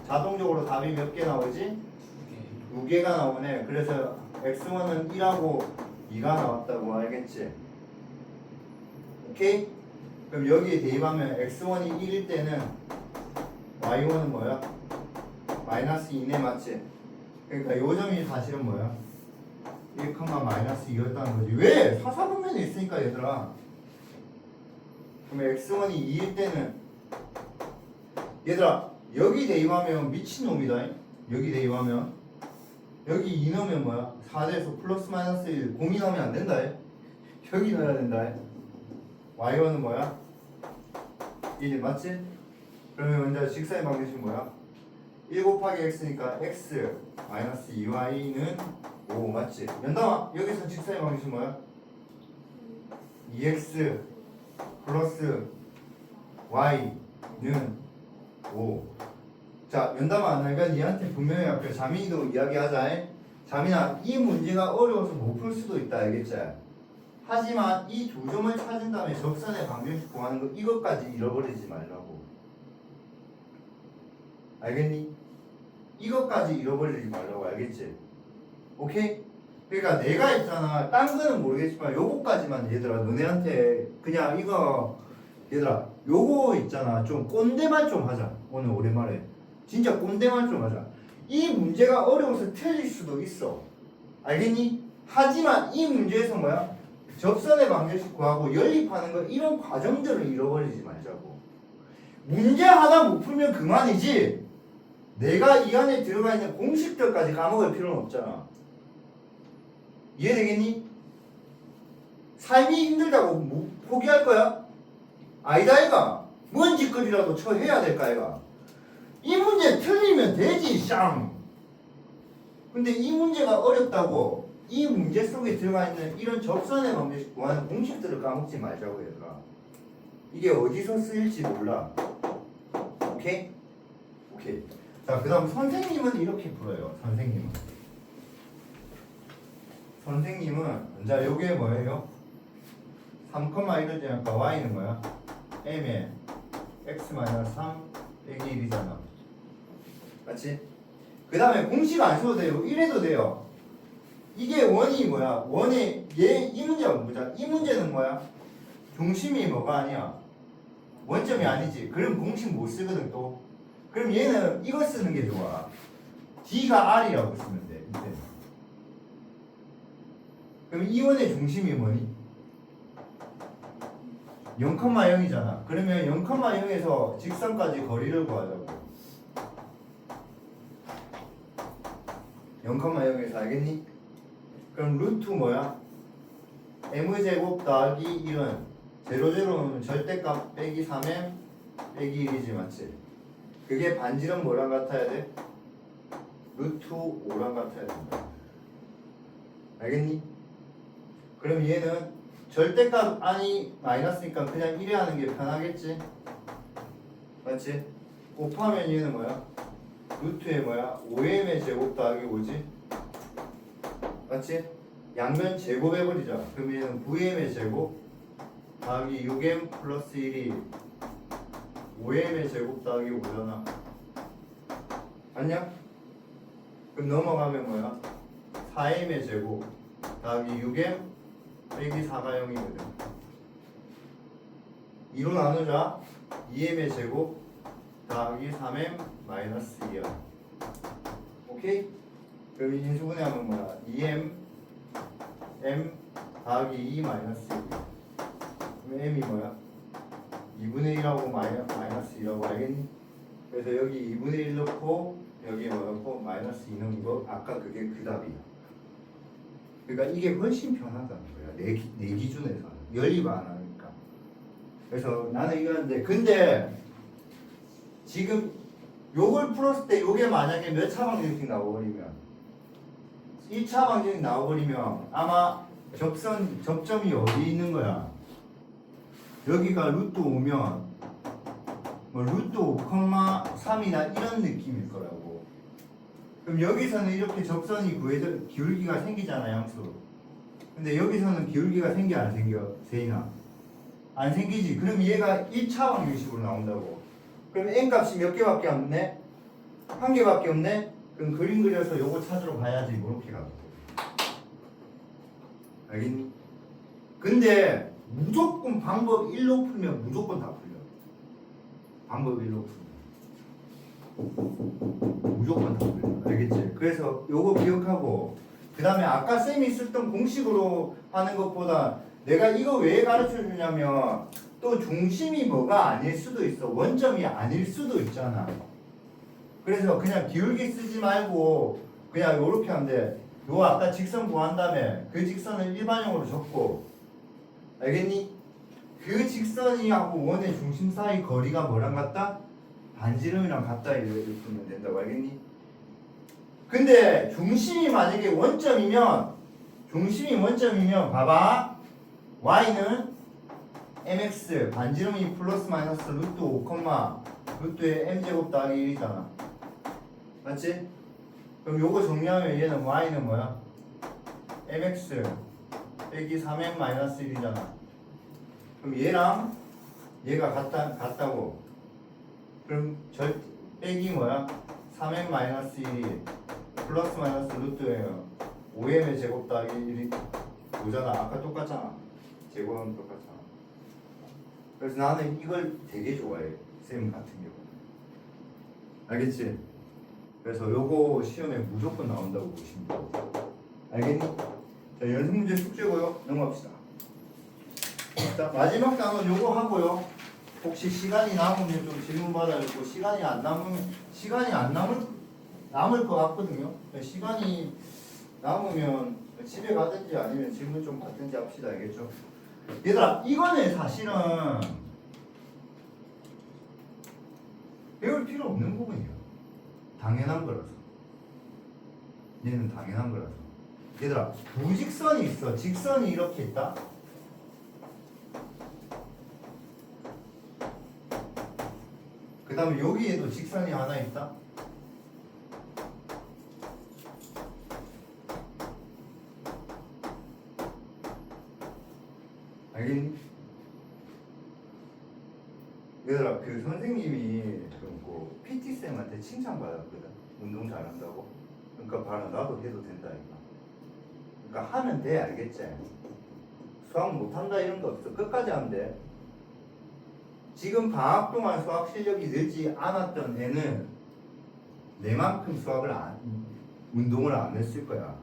자동적으로 답이 몇 개 나오지? 2개가 나오네. 그래서 x1은 1하고 2가 나왔다고. 알겠지? 오케이? 그럼 여기에 대입하면 x1이 1일 때는 y1은 뭐야? 마이너스 2네. 맞지? 그러니까 요 점이 사실은 뭐야? 1, 마이너스 2였다는 거지. 왜? 사사분면에 있으니까 얘들아. 그러면 x1이 2일 때는 얘들아 여기 대입하면 미친놈이다. 여기 대입하면 여기 2 넣으면 뭐야? 4대에서 플러스 마이너스 1 공이 넣으면 안 된다. 여기 넣어야 된다. y1은 뭐야? 1 맞지? 그러면 먼저 직사의 방정식은 뭐야? 1 곱하기 x니까 x 마이너스 2y는 5 맞지? 연담아 여기서 직사의 방정식은 뭐야? 2x 플러스 y는 5. 자, 연담아 내가 니한테 분명히 앞에 자민이도 이야기하자. 자민아 이 문제가 어려워서 못 풀 수도 있다. 알겠지? 하지만 이 두 점을 찾은 다음에 접선의 방정식 구하는 거 이것까지 잃어버리지 말라고. 알겠니? 이것까지 잃어버리지 말라고. 알겠지? 오케이? 그러니까 내가 있잖아. 딴 거는 모르겠지만 요거까지만 얘들아 너네한테 그냥 이거 얘들아 요거 있잖아. 좀 꼰대만 좀 하자. 오늘 오랜만에 진짜 꼰대만 좀 하자. 이 문제가 어려워서 틀릴 수도 있어. 알겠니? 하지만 이 문제에서 뭐야? 접선의 방정식 구하고 연립하는 거 이런 과정들을 잃어버리지 말자고. 문제 하나 못 풀면 그만이지 내가 이 안에 들어가 있는 공식들까지 까먹을 필요는 없잖아. 이해되겠니? 삶이 힘들다고 뭐 포기할 거야? 아니다 이가. 뭔 짓거리라도 처해야 될까 이가. 이 문제 틀리면 되지 쌍. 근데 이 문제가 어렵다고 이 문제 속에 들어가 있는 이런 접선의 방정식 구하는 공식들을 까먹지 말자고 얘들아. 이게 어디서 쓰일지 몰라. 오케이? 오케이. 자, 그 다음 선생님은 이렇게 풀어요. 선생님은 자 요게 뭐예요? 3,1이니까 y는 뭐야? m에 x-3 빼기 1이잖아. 맞지? 그 다음에 공식 안 써도 돼요. 이래도 돼요. 이게 원이 뭐야? 원의 이 문제가 뭐자? 이 문제는 뭐야? 중심이 뭐가 아니야? 원점이 아니지. 그럼 공식 못 쓰거든 또. 그럼 얘는 이거 쓰는 게 좋아. D가 R이라고 쓰면 돼. 이때. 그럼 이 원의 중심이 뭐니? 0,0이잖아. 그러면 0,0에서 직선까지 거리를 구하자고. 0,0에서 알겠니? 그럼 루트 뭐야? m제곱 더하기 1은 제로제로는 절대값 빼기 3m 빼기 1이지 맞지? 그게 반지름 뭐랑 같아야 돼? 루트 5랑 같아야 된다. 알겠니? 그럼 얘는 절대값 아니 마이너스니까 그냥 1에 하는 게 편하겠지? 맞지? 곱하면 얘는 뭐야? 루트에 뭐야? 5m의 제곱 더하기 5지? 맞지? 양면 제곱해버리자. 그럼 얘는 9m의 제곱 더하기 6m 플러스 1이 5m의 제곱 더하기 5잖아. 맞냐? 그럼 넘어가면 뭐야? 4m의 제곱 더하기 6m 빼기 4가 0이거든. 2로 나누자. 2m의 제곱 더하기 3m 마이너스 2야. 오케이? 그럼 인수분해하면 뭐야? 2m m 더하기 2 마이너스 1. 그럼 m이 뭐야? 2분의 1하고 마이너스 2라고 알겠니? 그래서 여기 2분의 1 넣고 여기 뭐 넣고 마이너스 2 넣은 거 아까 그게 그 답이야. 그러니까 이게 훨씬 편하다는 거야. 내 기준에서는 연립 안 하니까. 그래서 나는 이거는데 근데 지금 요걸 풀었을 때 요게 만약에 몇 차 방정식 나와버리면 1차 방정식 나와버리면 아마 접점이 어디 있는 거야? 여기가 루트 5면 뭐 루트 5,3이나 이런 느낌일 거라고. 그럼 여기서는 이렇게 접선이 구해져 기울기가 생기잖아 양수. 근데 여기서는 기울기가 생겨 안 생겨? 세인아 안 생기지. 그럼 얘가 1차 방정식으로 나온다고. 그럼 n 값이 몇 개밖에 없네? 한 개밖에 없네? 그럼 그림 그려서 요거 찾으러 가야지. 이렇게 가고. 알겠니? 근데 무조건 방법 1로 풀면 무조건 다 풀려. 방법 1로 풀면 무조건 다 풀려. 알겠지? 그래서 요거 기억하고 그 다음에 아까 쌤이 썼던 공식으로 하는 것보다 내가 이거 왜 가르쳐 주냐면 또 중심이 뭐가 아닐 수도 있어. 원점이 아닐 수도 있잖아. 그래서 그냥 기울기 쓰지 말고 그냥 요렇게 하면 돼. 요 아까 직선 구한 다음에 그 직선을 일반형으로 적고 알겠니? 그 직선이하고 원의 중심 사이 거리가 뭐랑 같다? 반지름이랑 같다 이렇게 풀면 된다고. 알겠니? 근데 중심이 만약에 원점이면 봐봐 y는 mx 반지름이 플러스 마이너스 루트 5, 루트에 m제곱 더하기 1이잖아. 맞지? 그럼 요거 정리하면 얘는 y는 뭐야? mx 빼기 3n 마이너스 1이잖아. 그럼 얘랑 얘가 같다고. 그럼 빼기 뭐야? 3n 마이너스 1이 플러스 마이너스 루트예요. 5m의 제곱 더하기 1이 5잖아. 아까 똑같잖아. 제곱은 똑같잖아. 그래서 나는 이걸 되게 좋아해. 쌤 같은 경우. 알겠지? 그래서 요거 시험에 무조건 나온다고 보시면 돼요. 알겠니? 자, 연습 문제 숙제고요. 넘어갑시다. 자, 마지막 단원 요거 하고요. 혹시 시간이 남으면 좀 질문 받아주고 시간이 안 남을 것 같거든요. 시간이 남으면 집에 가든지 아니면 질문 좀 받든지 합시다. 알겠죠? 얘들아, 이거는 사실은 배울 필요 없는 부분이에요. 당연한 거라서. 얘는 당연한 거라서. 얘들아, 두 직선이 있어. 직선이 이렇게 있다. 그 다음에 여기에도 직선이 하나 있다. 알겠니? 얘들아, 그 선생님이 그 PT쌤한테 칭찬받았거든. 운동 잘한다고. 그러니까 봐라, 나도 해도 된다니까. 그러니까 하면 돼. 알겠지? 수학 못한다 이런 거 없어. 끝까지 하면 돼. 지금 방학 동안 수학 실력이 늘지 않았던 애는 내만큼 운동을 안 했을 거야.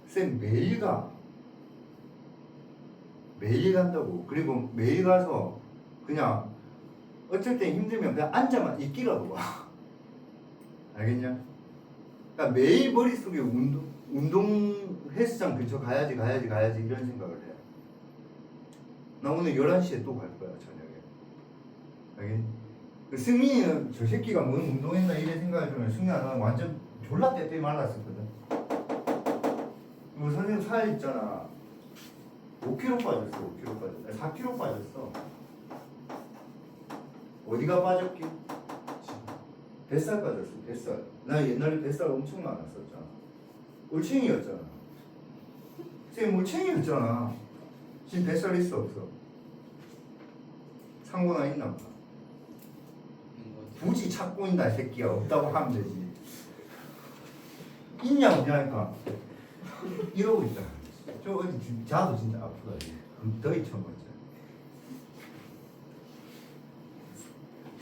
쌤 매일 가. 매일 간다고. 그리고 매일 가서 그냥 어쩔 땐 힘들면 그냥 앉아만 있기라도 봐. 알겠냐? 그러니까 매일 머릿속에 운동 헬스장 근처 가야지 이런 생각을 해. 나 오늘 11시에 또 갈 거야, 저녁에. 알겠니? 그 승민이는 저 새끼가 뭔 운동했나 이런 생각을 들으면 승민아 나는 완전 졸라 떼떼 말랐었거든. 그리고 선생님 살 있잖아. 5kg 빠졌어. 5kg 빠졌어. 4kg 빠졌어. 어디가 빠졌기? 뱃살 빠졌어. 뱃살. 나 옛날에 뱃살 엄청 많았었잖아. 올챙이였잖아. 쌤 올챙이였잖아. 지금 뱃살 있어 없어? 상고나 있나 보다. 굳이 찾고 있나 이 새끼야. 없다고 하면 되지. 있냐 없냐니까 이러고 있다. 저 어디 자도 진짜 아프다. 더위 처음 봤죠.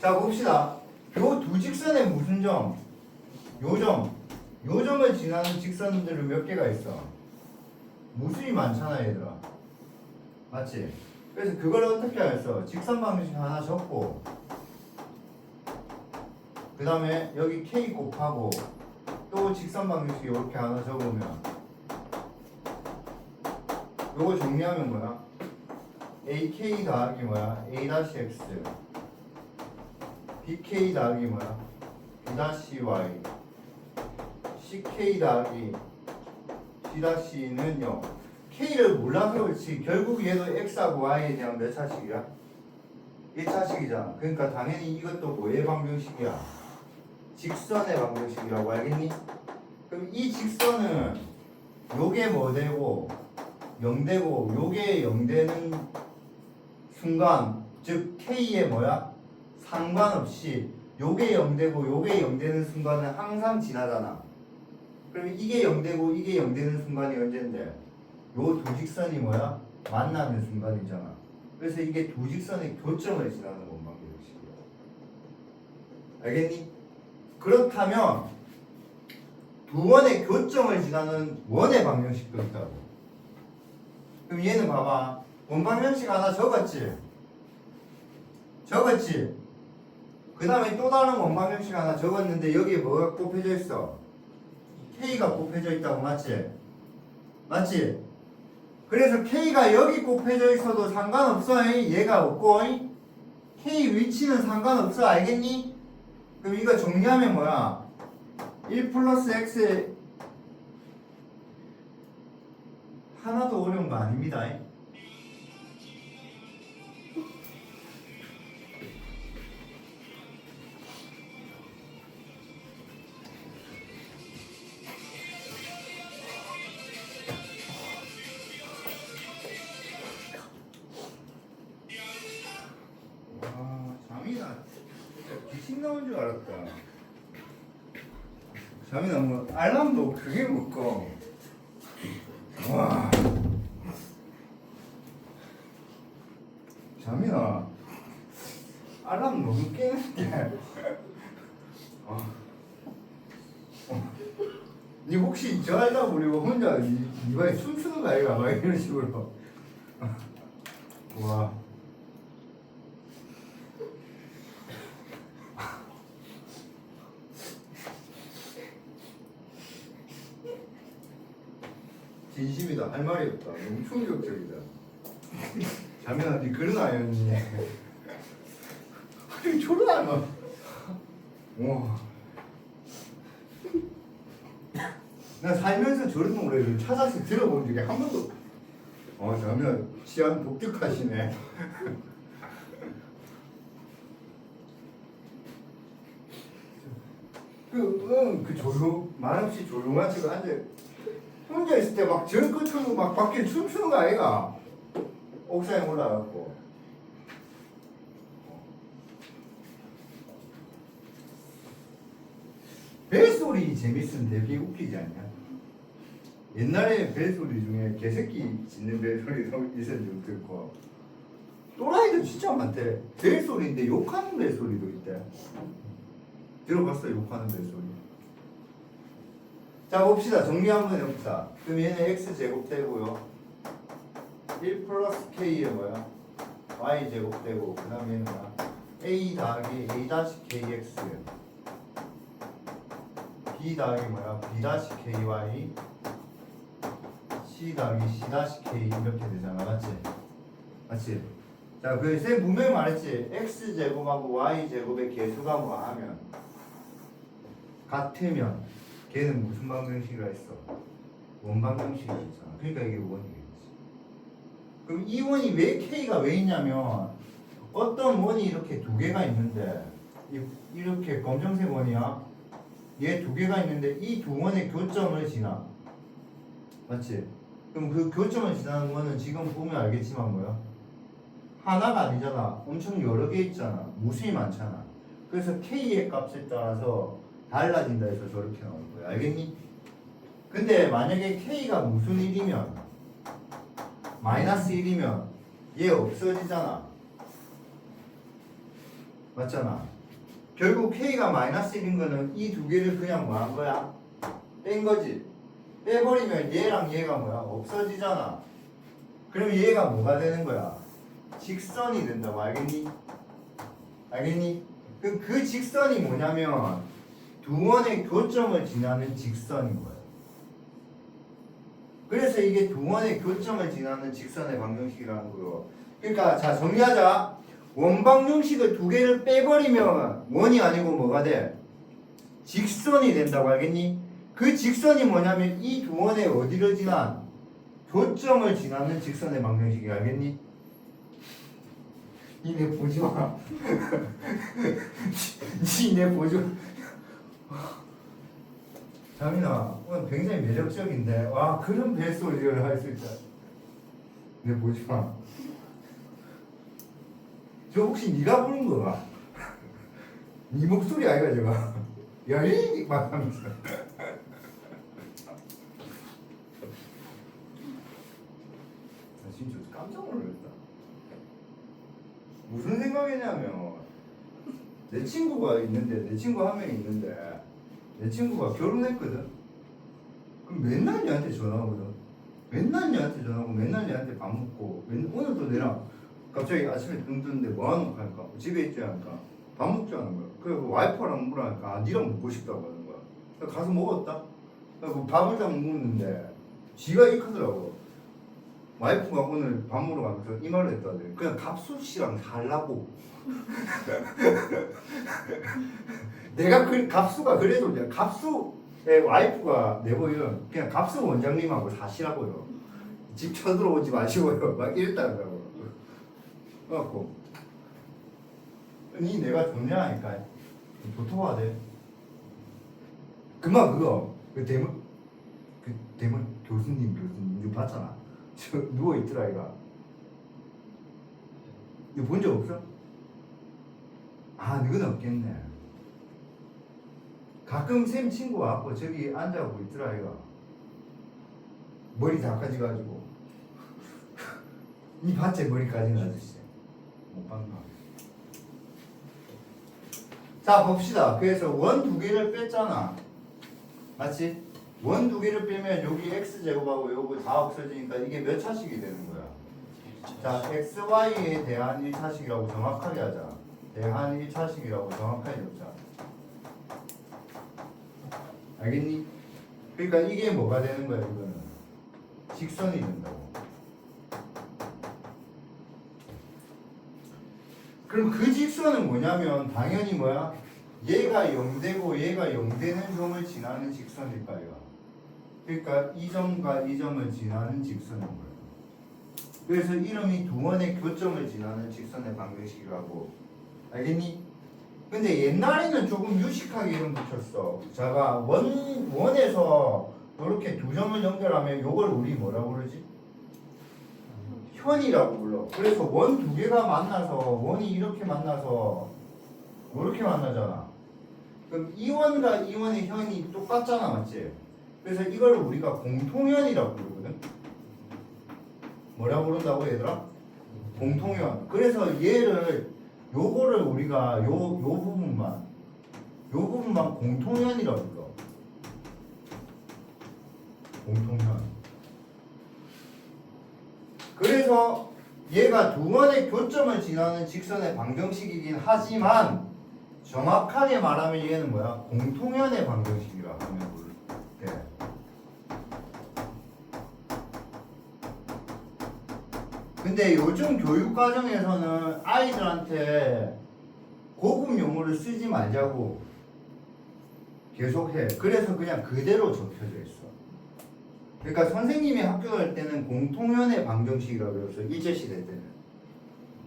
자 봅시다. 요 두 직선의 무슨 점? 요 점을 지나는 직선들은 몇 개가 있어? 무수히 많잖아 얘들아. 맞지? 그래서 그걸 어떻게 하겠어? 직선 방정식 하나 적고 그 다음에 여기 K 곱하고 또 직선 방정식 이렇게 하나 적으면 요거 정리하면 뭐야? AK 더하기 뭐야? A-X BK 더하기 뭐야? B-Y CK 더하기 C-C는요 K를 몰라서 그렇지 결국 얘도 X하고 Y에 대한 몇 차식이야? 1차식이잖아. 그러니까 당연히 이것도 뭐의 방정식이야? 직선의 방정식이라고 알겠니? 그럼 이 직선은 요게 뭐 되고 0되고 요게 0되는 순간 즉 K의 뭐야? 상관없이 요게 0되고 요게 0되는 순간은 항상 지나잖아. 그러면 이게 0되고 이게 0되는 순간이 언젠데? 요 두 직선이 뭐야? 만나는 순간이잖아. 그래서 이게 두 직선의 교점을 지나는 원방정식이야. 알겠니? 그렇다면 두 원의 교점을 지나는 원의 방정식도 있다고. 그럼 얘는 봐봐. 원방정식 하나 적었지? 그 다음에 또 다른 원방정식 하나 적었는데 여기에 뭐가 곱해져 있어? K가 곱해져 있다고. 맞지? 그래서 K가 여기 곱해져 있어도 상관없어. 얘가 없고 K 위치는 상관없어. 알겠니? 그럼 이거 정리하면 뭐야? 1 플러스 X 하나도 어려운 거 아닙니다. 침 나온 줄 알았다. 자민아 뭐 알람도 크게 먹고. 와. 자민아 알람 너무 깨는데. 니 혹시 저 알람 우리고 혼자 이번에 춤추는 거 아이가? 막 이런 식으로. 와. 진심이다. 할 말이 없다. 너무 충격적이다. 자민아, 니 그런 아이였니? 아니, 저런 아이가. 와. 나 살면서 저런 노래를 찾아서 들어본 적이 한 번도. 자민아, 취향 독특하시네. 말없이 조용하지 앉아. 혼자 있을 때 막 저 끝으로 막 밖에 춤추는 거 아이가? 옥상에 올라가고. 벨소리 재밌는데 되게 웃기지 않냐? 옛날에 벨소리 중에 개새끼 짖는 벨소리도 있었는지 듣고 또라이도 진짜 많대. 벨소리인데 욕하는 벨소리도 있대. 들어봤어? 욕하는 벨소리. 자 봅시다. 정리 한번 해봅시다. 그럼 얘는 x제곱 되고요 1 플러스 k에 뭐야? y제곱 되고 그 다음에 얘는 뭐야? a 더하기 a 다시 kx b 더하기 뭐야? b 다시 ky c 더하기 c 다시 k 이렇게 되잖아. 맞지? 맞지? 자, 쌤 분명히 말했지. x제곱하고 y제곱의 개수가 뭐 하면 같으면 걔는 무슨 방정식이라 했어? 원방정식이 있잖아. 그러니까 이게 원이겠지. 그럼 이 원이 왜 k가 왜 있냐면 어떤 원이 이렇게 두 개가 있는데 이렇게 검정색 원이야. 얘 두 개가 있는데 이 두 원의 교점을 지나. 맞지? 그럼 그 교점을 지나는 거는 지금 보면 알겠지만 뭐야? 하나가 아니잖아. 엄청 여러 개 있잖아. 무수히 많잖아. 그래서 k의 값에 따라서 달라진다 해서 저렇게 나오는 거야. 알겠니? 근데 만약에 k가 무슨 1이면 마이너스 1이면 얘 없어지잖아. 맞잖아. 결국 k가 마이너스 1인 거는 이 두 개를 그냥 뭐 한 거야? 뺀 거지. 빼버리면 얘랑 얘가 뭐야? 없어지잖아. 그럼 얘가 뭐가 되는 거야? 직선이 된다고. 알겠니? 알겠니? 그 직선이 뭐냐면 두 원의 교점을 지나는 직선인 거예요. 그래서 이게 두 원의 교점을 지나는 직선의 방정식이라는 거예요. 그러니까 자 정리하자. 원방정식을 두 개를 빼버리면 원이 아니고 뭐가 돼? 직선이 된다고. 알겠니? 그 직선이 뭐냐면 이 두 원의 어디를 지난? 교점을 지나는 직선의 방정식이. 알겠니? 니네 보지마. 니네 보지마. 자민아 오늘 굉장히 매력적인데 와 그런 벨소리를 할 수 있다. 내 보지마. 저 혹시 네가 부른 거가? 네 목소리 아이가 저가? 야이 막 하면서. 나 진짜 깜짝 놀랐다. 무슨 생각이냐면 내 친구가 있는데 내 친구 한 명 있는데 내 친구가 결혼했거든. 그럼 맨날 얘한테 전화하거든. 맨날 얘한테 전화하고 맨날 얘한테 밥 먹고 오늘도 내랑 갑자기 아침에 등 뜨는데 뭐 하는 거 하니까 집에 있지 않을까 밥 먹자는 거야. 그래서 와이프랑 물으니까 아, 니랑 먹고 싶다고 하는 거야. 그래서 가서 먹었다. 그래서 밥을 다 먹는데 지가 이크더라고. 와이프가 오늘 밥 먹으러 가면서 이 말을 했다더니 그냥 갑수 씨랑 살라고. 내가 갑수가 그래도 그냥 갑수의 와이프가 내보면 그냥 갑수 원장님하고 사시라고요. 집 쳐들어오지 마시고요. 막 이랬다더라고. 그래갖고 니 내가 좋냐 하니까 좋다고 하대. 그만 그거 그 대문 교수님 이거 봤잖아. 저 누워 있더라 이가. 이거 본 적 없어? 아 너는 없겠네. 가끔 쌤 친구 와갖고 저기 앉아고 있더라 이가 머리 다 까지가지고 이 밭에 머리까지는 아저씨 못 봤나? 자 봅시다. 그래서 원 두 개를 뺐잖아. 맞지? 원 두 개를 빼면 여기 x제곱하고 요거 다 없어지니까 이게 몇 차식이 되는 거야? 자 xy에 대한 1차식이라고 정확하게 하자. 대한 1차식이라고 정확하게 적자. 알겠니? 그러니까 이게 뭐가 되는 거야 이거는? 직선이 된다고. 그럼 그 직선은 뭐냐면 당연히 뭐야? 얘가 0되고 얘가 0되는 점을 지나는 직선일까요? 그러니까 이 점과 이 점을 지나는 직선인 거예요. 그래서 이름이 두 원의 교점을 지나는 직선의 방정식이라고. 알겠니? 근데 옛날에는 조금 유식하게 이름 붙였어. 자가 원에서 이렇게 두 점을 연결하면 요걸 우리 뭐라고 그러지? 현이라고 불러. 그래서 원 두 개가 만나서 원이 이렇게 만나서 이렇게 만나잖아. 그럼 이 원과 이 원의 현이 똑같잖아, 맞지? 그래서 이걸 우리가 공통현이라고 부르거든. 뭐라고 부른다고 얘들아? 공통현. 그래서 얘를 요거를 우리가 요 부분만 공통현이라고 불러. 공통현. 그래서 얘가 두 원의 교점을 지나는 직선의 방정식이긴 하지만 정확하게 말하면 얘는 뭐야? 공통현의 방정식이라 하면 돼. 근데 요즘 교육 과정에서는 아이들한테 고급 용어를 쓰지 말자고 계속해. 그래서 그냥 그대로 적혀져 있어. 그러니까 선생님이 학교 갈 때는 공통현의 방정식이라고 배웠어. 일제시대 때는.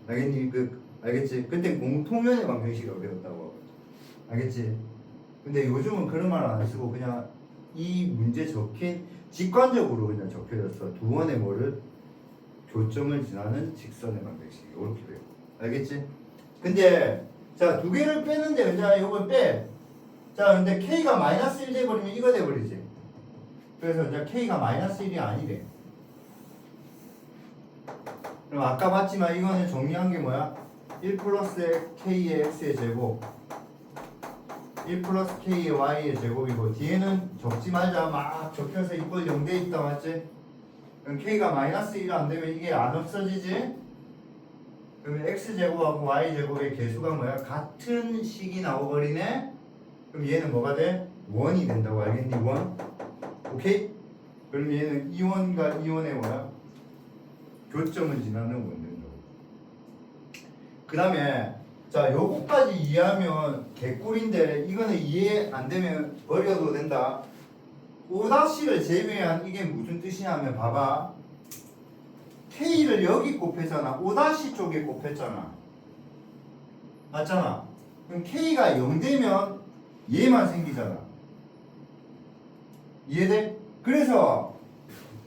알겠니? 알겠지? 그때 공통현의 방정식이라고 배웠다고. 알겠지? 근데 요즘은 그런 말 안 쓰고 그냥 이 문제 적힌 직관적으로 그냥 적혀졌어. 두 원의 뭐를? 교점을 지나는 직선의 방정식. 이렇게 돼요. 알겠지? 근데 자, 두 개를 빼는데 이제 이걸 빼. 자, 근데 k가 마이너스 1 돼버리면 이거 돼버리지. 그래서 이제 k가 마이너스 1이 아니래. 그럼 아까 봤지만 이거는 정리한 게 뭐야? 1 플러스 k의 x의 제곱 1 플러스 k의 y의 제곱이고 뒤에는 적지 말자. 막 적혀서 이꼴 0돼 있다. 맞지? 그럼 k가 마이너스 1 안 되면 이게 안 없어지지? 그러면 x제곱하고 y제곱의 개수가 뭐야? 같은 식이 나와버리네? 그럼 얘는 뭐가 돼? 1이 된다고. 알겠니? 1? 오케이? 그럼 얘는 2원과 2원의 뭐야? 교점을 지나는 원 된다고. 그 다음에 자, 요거까지 이해하면 개꿀인데 이거는 이해 안 되면 버려도 된다. 5-를 제외한 이게 무슨 뜻이냐면 봐봐. K를 여기 곱했잖아. 5- 쪽에 곱했잖아. 맞잖아. 그럼 K가 0 되면 얘만 생기잖아. 이해돼? 그래서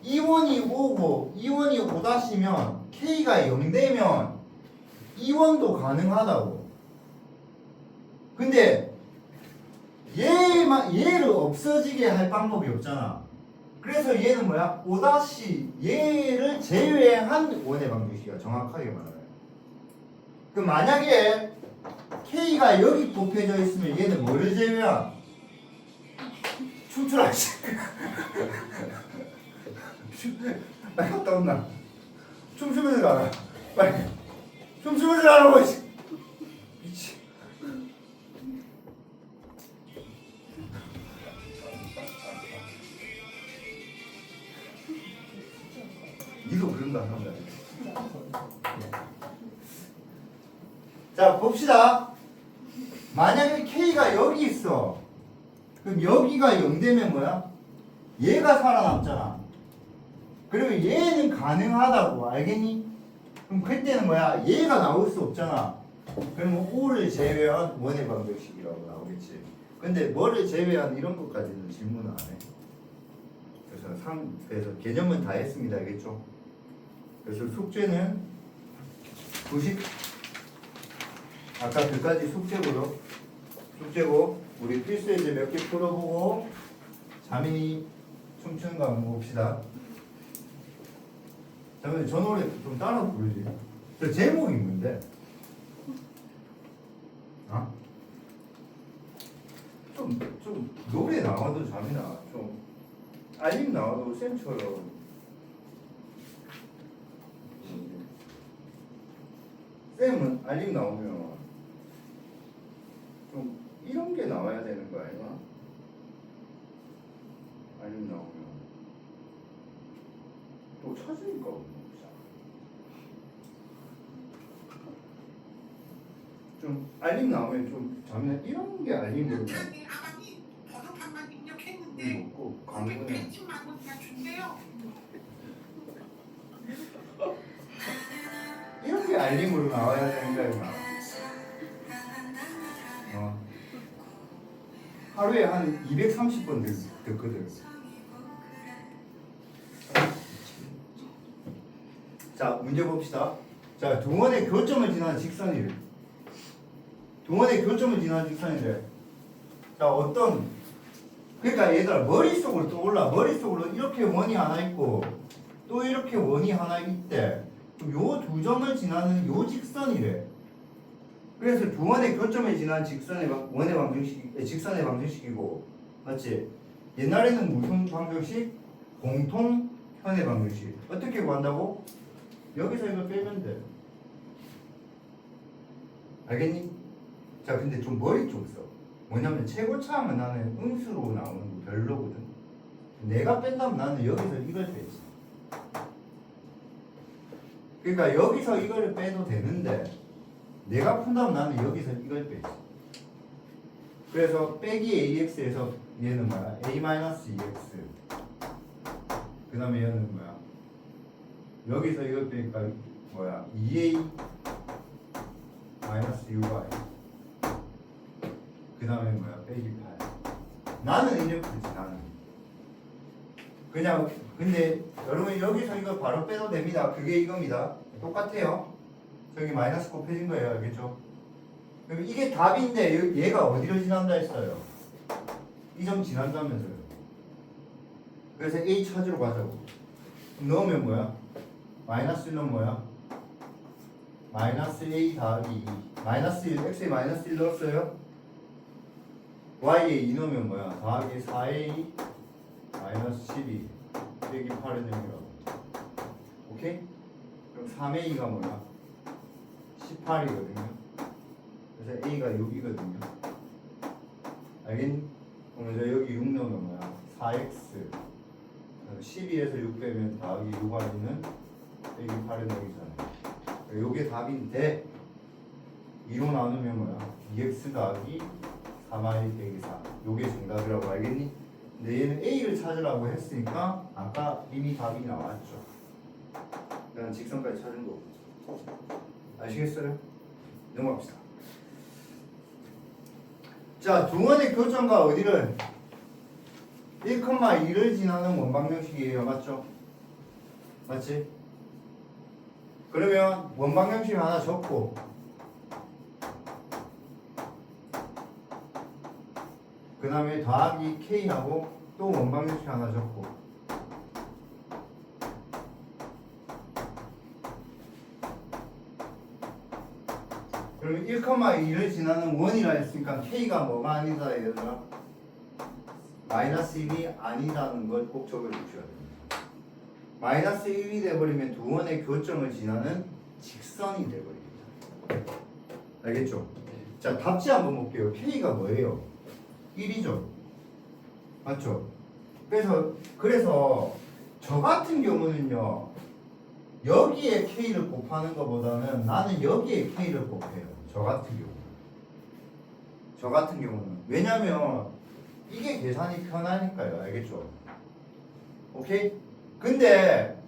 2원이 5고 2원이 5-면 K가 0 되면 2원도 가능하다고. 근데 얘를 없어지게 할 방법이 없잖아. 그래서 얘는 뭐야? 5- 얘를 제외한 원의 방정식이야. 정확하게 말하면. 그럼 만약에 K가 여기 곱해져 있으면 얘는 뭐를 제외한? 춤추라. 나 갔다 온나? 춤추면서 가라. 빨리. 춤추면서 가라고. 미치. 니도 그런다 한다. 자 봅시다. 만약에 K가 여기 있어. 그럼 여기가 0 되면 뭐야? 얘가 살아남잖아. 그러면 얘는 가능하다고. 알겠니? 그럼 그때는 뭐야? 얘가 나올 수 없잖아. 그러면 5를 제외한 원의 방정식이라고 나오겠지. 근데 뭐를 제외한 이런 것까지는 질문을 안 해. 그래서 개념은 다 했습니다. 알겠죠? 그래서 숙제는 90 아까 그까지 숙제고요. 숙제고 우리 필수 예제 몇 개 풀어보고 자민이 춤추는 거 한번 봅시다. 잠깐만 저 노래 좀 따라 부르지. 저 제목이 뭔데? 어? 좀 노래 나와도 잠이나 좀 알림 나와도 쌤처럼 쌤은 알림 나오면 좀 이런 게 나와야 되는 거 아니야? 알림 나오면 또 찾으니까 좀 알림 나오면 좀 잠이나 이런 게 알림으로 아버님 번호판만 입력했는데 먹고 거기 광고는 110만 원이나 준대요. 이런 게 알림으로 나와야 되는 거야. 하루에 한 230번 듣거든. 자, 문제 봅시다. 자, 동원의 교점을 지나는 직선이래. 동원의 교점을 지나는 직선이래. 자, 어떤 그러니까 얘들아 머릿속으로 떠올라. 머릿속으로 이렇게 원이 하나 있고 또 이렇게 원이 하나 있대. 요 두 점을 지나는 요 직선이래. 그래서 두 원의 교점에 지난 직선의 원의 방정식, 직선의 방정식이고, 맞지? 옛날에는 무슨 방정식? 공통 현의 방정식. 어떻게 구한다고? 여기서 이거 빼면 돼. 알겠니? 자, 근데 좀 머리 좀 써. 뭐냐면 최고차항은 나는 음수로 나오는 거 별로거든. 내가 뺀다면 나는 여기서 이걸 빼지. 그러니까 여기서 이거를 빼도 되는데 내가 푼다면 나는 여기서 이걸 빼지. 그래서 빼기 AX에서 얘는 뭐야? A-EX. 그 다음에 얘는 뭐야? 여기서 이걸 빼니까 뭐야? 2A UY. 그 다음에 뭐야? 빼기 8. 나는 이렇게 풀지, 나는. 그냥, 근데 여러분 여기서 이거 바로 빼도 됩니다. 그게 이겁니다. 똑같아요. 저기 마이너스 곱해진 거예요. 알겠죠? 그럼 이게 답인데 얘가 어디로 지난다 했어요? 이 점 지난다면서요. 그래서 A 찾으러 가자고. 넣으면 뭐야? 마이너스 1은 뭐야? 마이너스 A 더하기 2. 마이너스 1, X에 마이너스 1 넣었어요? Y에 2 넣으면 뭐야? 더하기 4A 마이너스 12 빼기 8은 0이라고. 오케이? 그럼 3A가 뭐야? 18이거든요. 그래서 A가 6이거든요. 알겠니? 그럼 여기 6 넣으면 뭐야? 4X 12에서 6 빼면 더하기 6Y는 빼기 8은 0이잖아요. 요게 답인데 2로 나누면 뭐야? 2X 더하기 3Y 빼기 4. 요게 정답이라고. 알겠니? 근데 얘는 A를 찾으라고 했으니까 아까 이미 답이 나왔죠. 그냥 직선까지 찾은 거고. 아시겠어요? 넘어갑시다. 자, 중원의 교점과 어디를 1,2를 지나는 원방정식이에요. 맞죠? 맞지? 그러면 원방정식 하나 적고 그 다음에 더하기 K하고 또 원방정식 하나 적고 그러면 1,2를 지나는 원이라 했으니까 K가 뭐가 아니다 얘들아? 마이너스 1이 아니다는 걸 꼭 적어주셔야 됩니다. 마이너스 1이 돼버리면 두 원의 교점을 지나는 직선이 돼버립니다. 알겠죠? 자, 답지 한번 볼게요. K가 뭐예요? 1이죠. 맞죠? 그래서 저 같은 경우는요. 여기에 K를 곱하는 것보다는 나는 여기에 K를 곱해요. 저 같은 경우는. 왜냐면 이게 계산이 편하니까요. 알겠죠? 오케이? 근데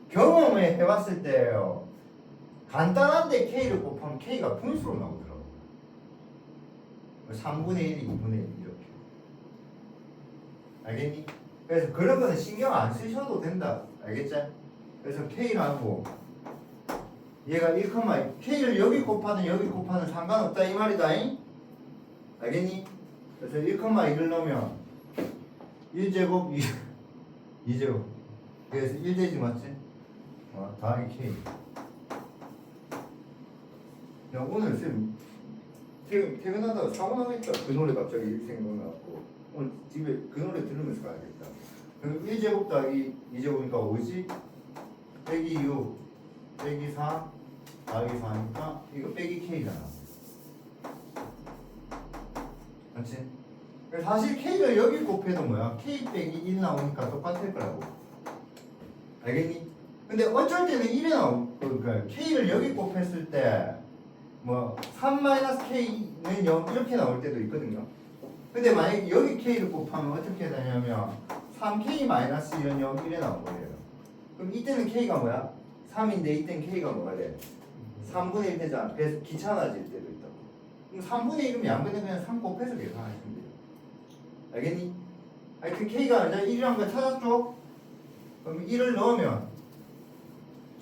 경험을 해봤을 때요. 간단한데 K를 곱하면 K가 분수로 나오더라고요. 3분의 1, 2분의 1 이렇게. 알겠니? 그래서 그런 거는 신경 안 쓰셔도 된다. 알겠지? 그래서 K라고 얘가 1, K를 여기 곱하든 여기 곱하든 상관없다 이 말이다. 알겠니? 그래서 1,1을 넣으면 1제곱 2제곱 그래서 1되지 맞지? 더하기 K. 야 오늘 쌤 퇴근하다가 사고 나겠다. 그 노래 갑자기 생각나고 오늘 집에 그 노래 들으면서 가야겠다. 그럼 1제곱 더하기 2제곱이니까 5지? 빼기 6 빼기 4 더하기 4니까 이거 빼기 K잖아. 맞지? 사실 K를 여기 곱해도 뭐야? K 빼기 1 나오니까 똑같을 거라고. 알겠니? 근데 어쩔 때는 1이 나오고 그러니까 K를 여기 곱했을 때 뭐 3-K는 0 이렇게 나올 때도 있거든요. 근데 만약에 여기 K를 곱하면 어떻게 되냐면 3K-1은 0 이래 나온 거예요. 그럼 이때는 K가 뭐야? 3인데 이때는 K가 뭐가 돼? 3분의 1 되잖아. 그래서 귀찮아질 때도 있다고. 그럼 3분의 1이면 양분의 그냥 3 곱해서 계산하시면 돼요. 알겠니? 하여튼 K가 이제 1이란 걸 찾았죠? 그럼 1을 넣으면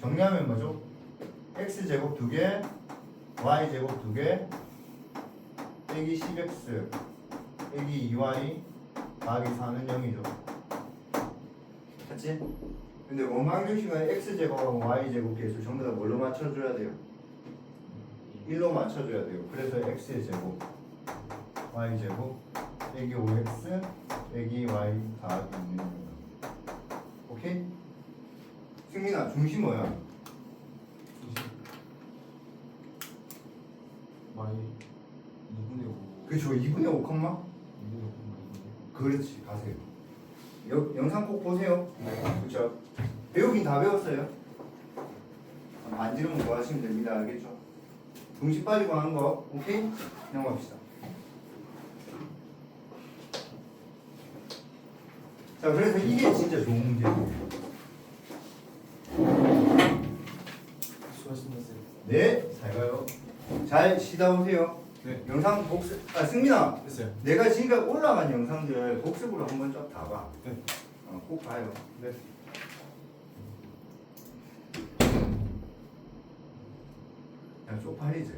정리하면 뭐죠? X제곱 2개 Y제곱 2개 빼기 10X 빼기 2Y 더하기 4는 0이죠. 맞지? 근데 원방정식은 X제곱하고 Y제곱 계수 전부 다 뭘로 맞춰줘야 돼요? 1로 맞춰줘야 돼요. 그래서 X의 제곱 Y제곱 빼기 5X 빼기 Y 더하기 2는 0. 오케이? 승민아 중심 뭐야? Y 2분의 5. 그쵸 2분의 5 컴마? 2분의 5. 그렇지 가세요. 영상 꼭 보세요. 그쵸? 배우긴 다 배웠어요. 안 지르면 뭐 하시면 됩니다. 알겠죠? 중심 빠지고 하는 거 오케이? 넘어갑시다. 자 그래서 이게 진짜 좋은 문제예요. 수고하셨습니다. 네, 잘 가요. 잘 쉬다 오세요. 네. 영상 복습. 승민아. 됐어요. 내가 지금까지 올라간 영상들 복습으로 한번 쫙 다 봐. 네. 꼭 봐요. 네. 그냥 쪽팔리지.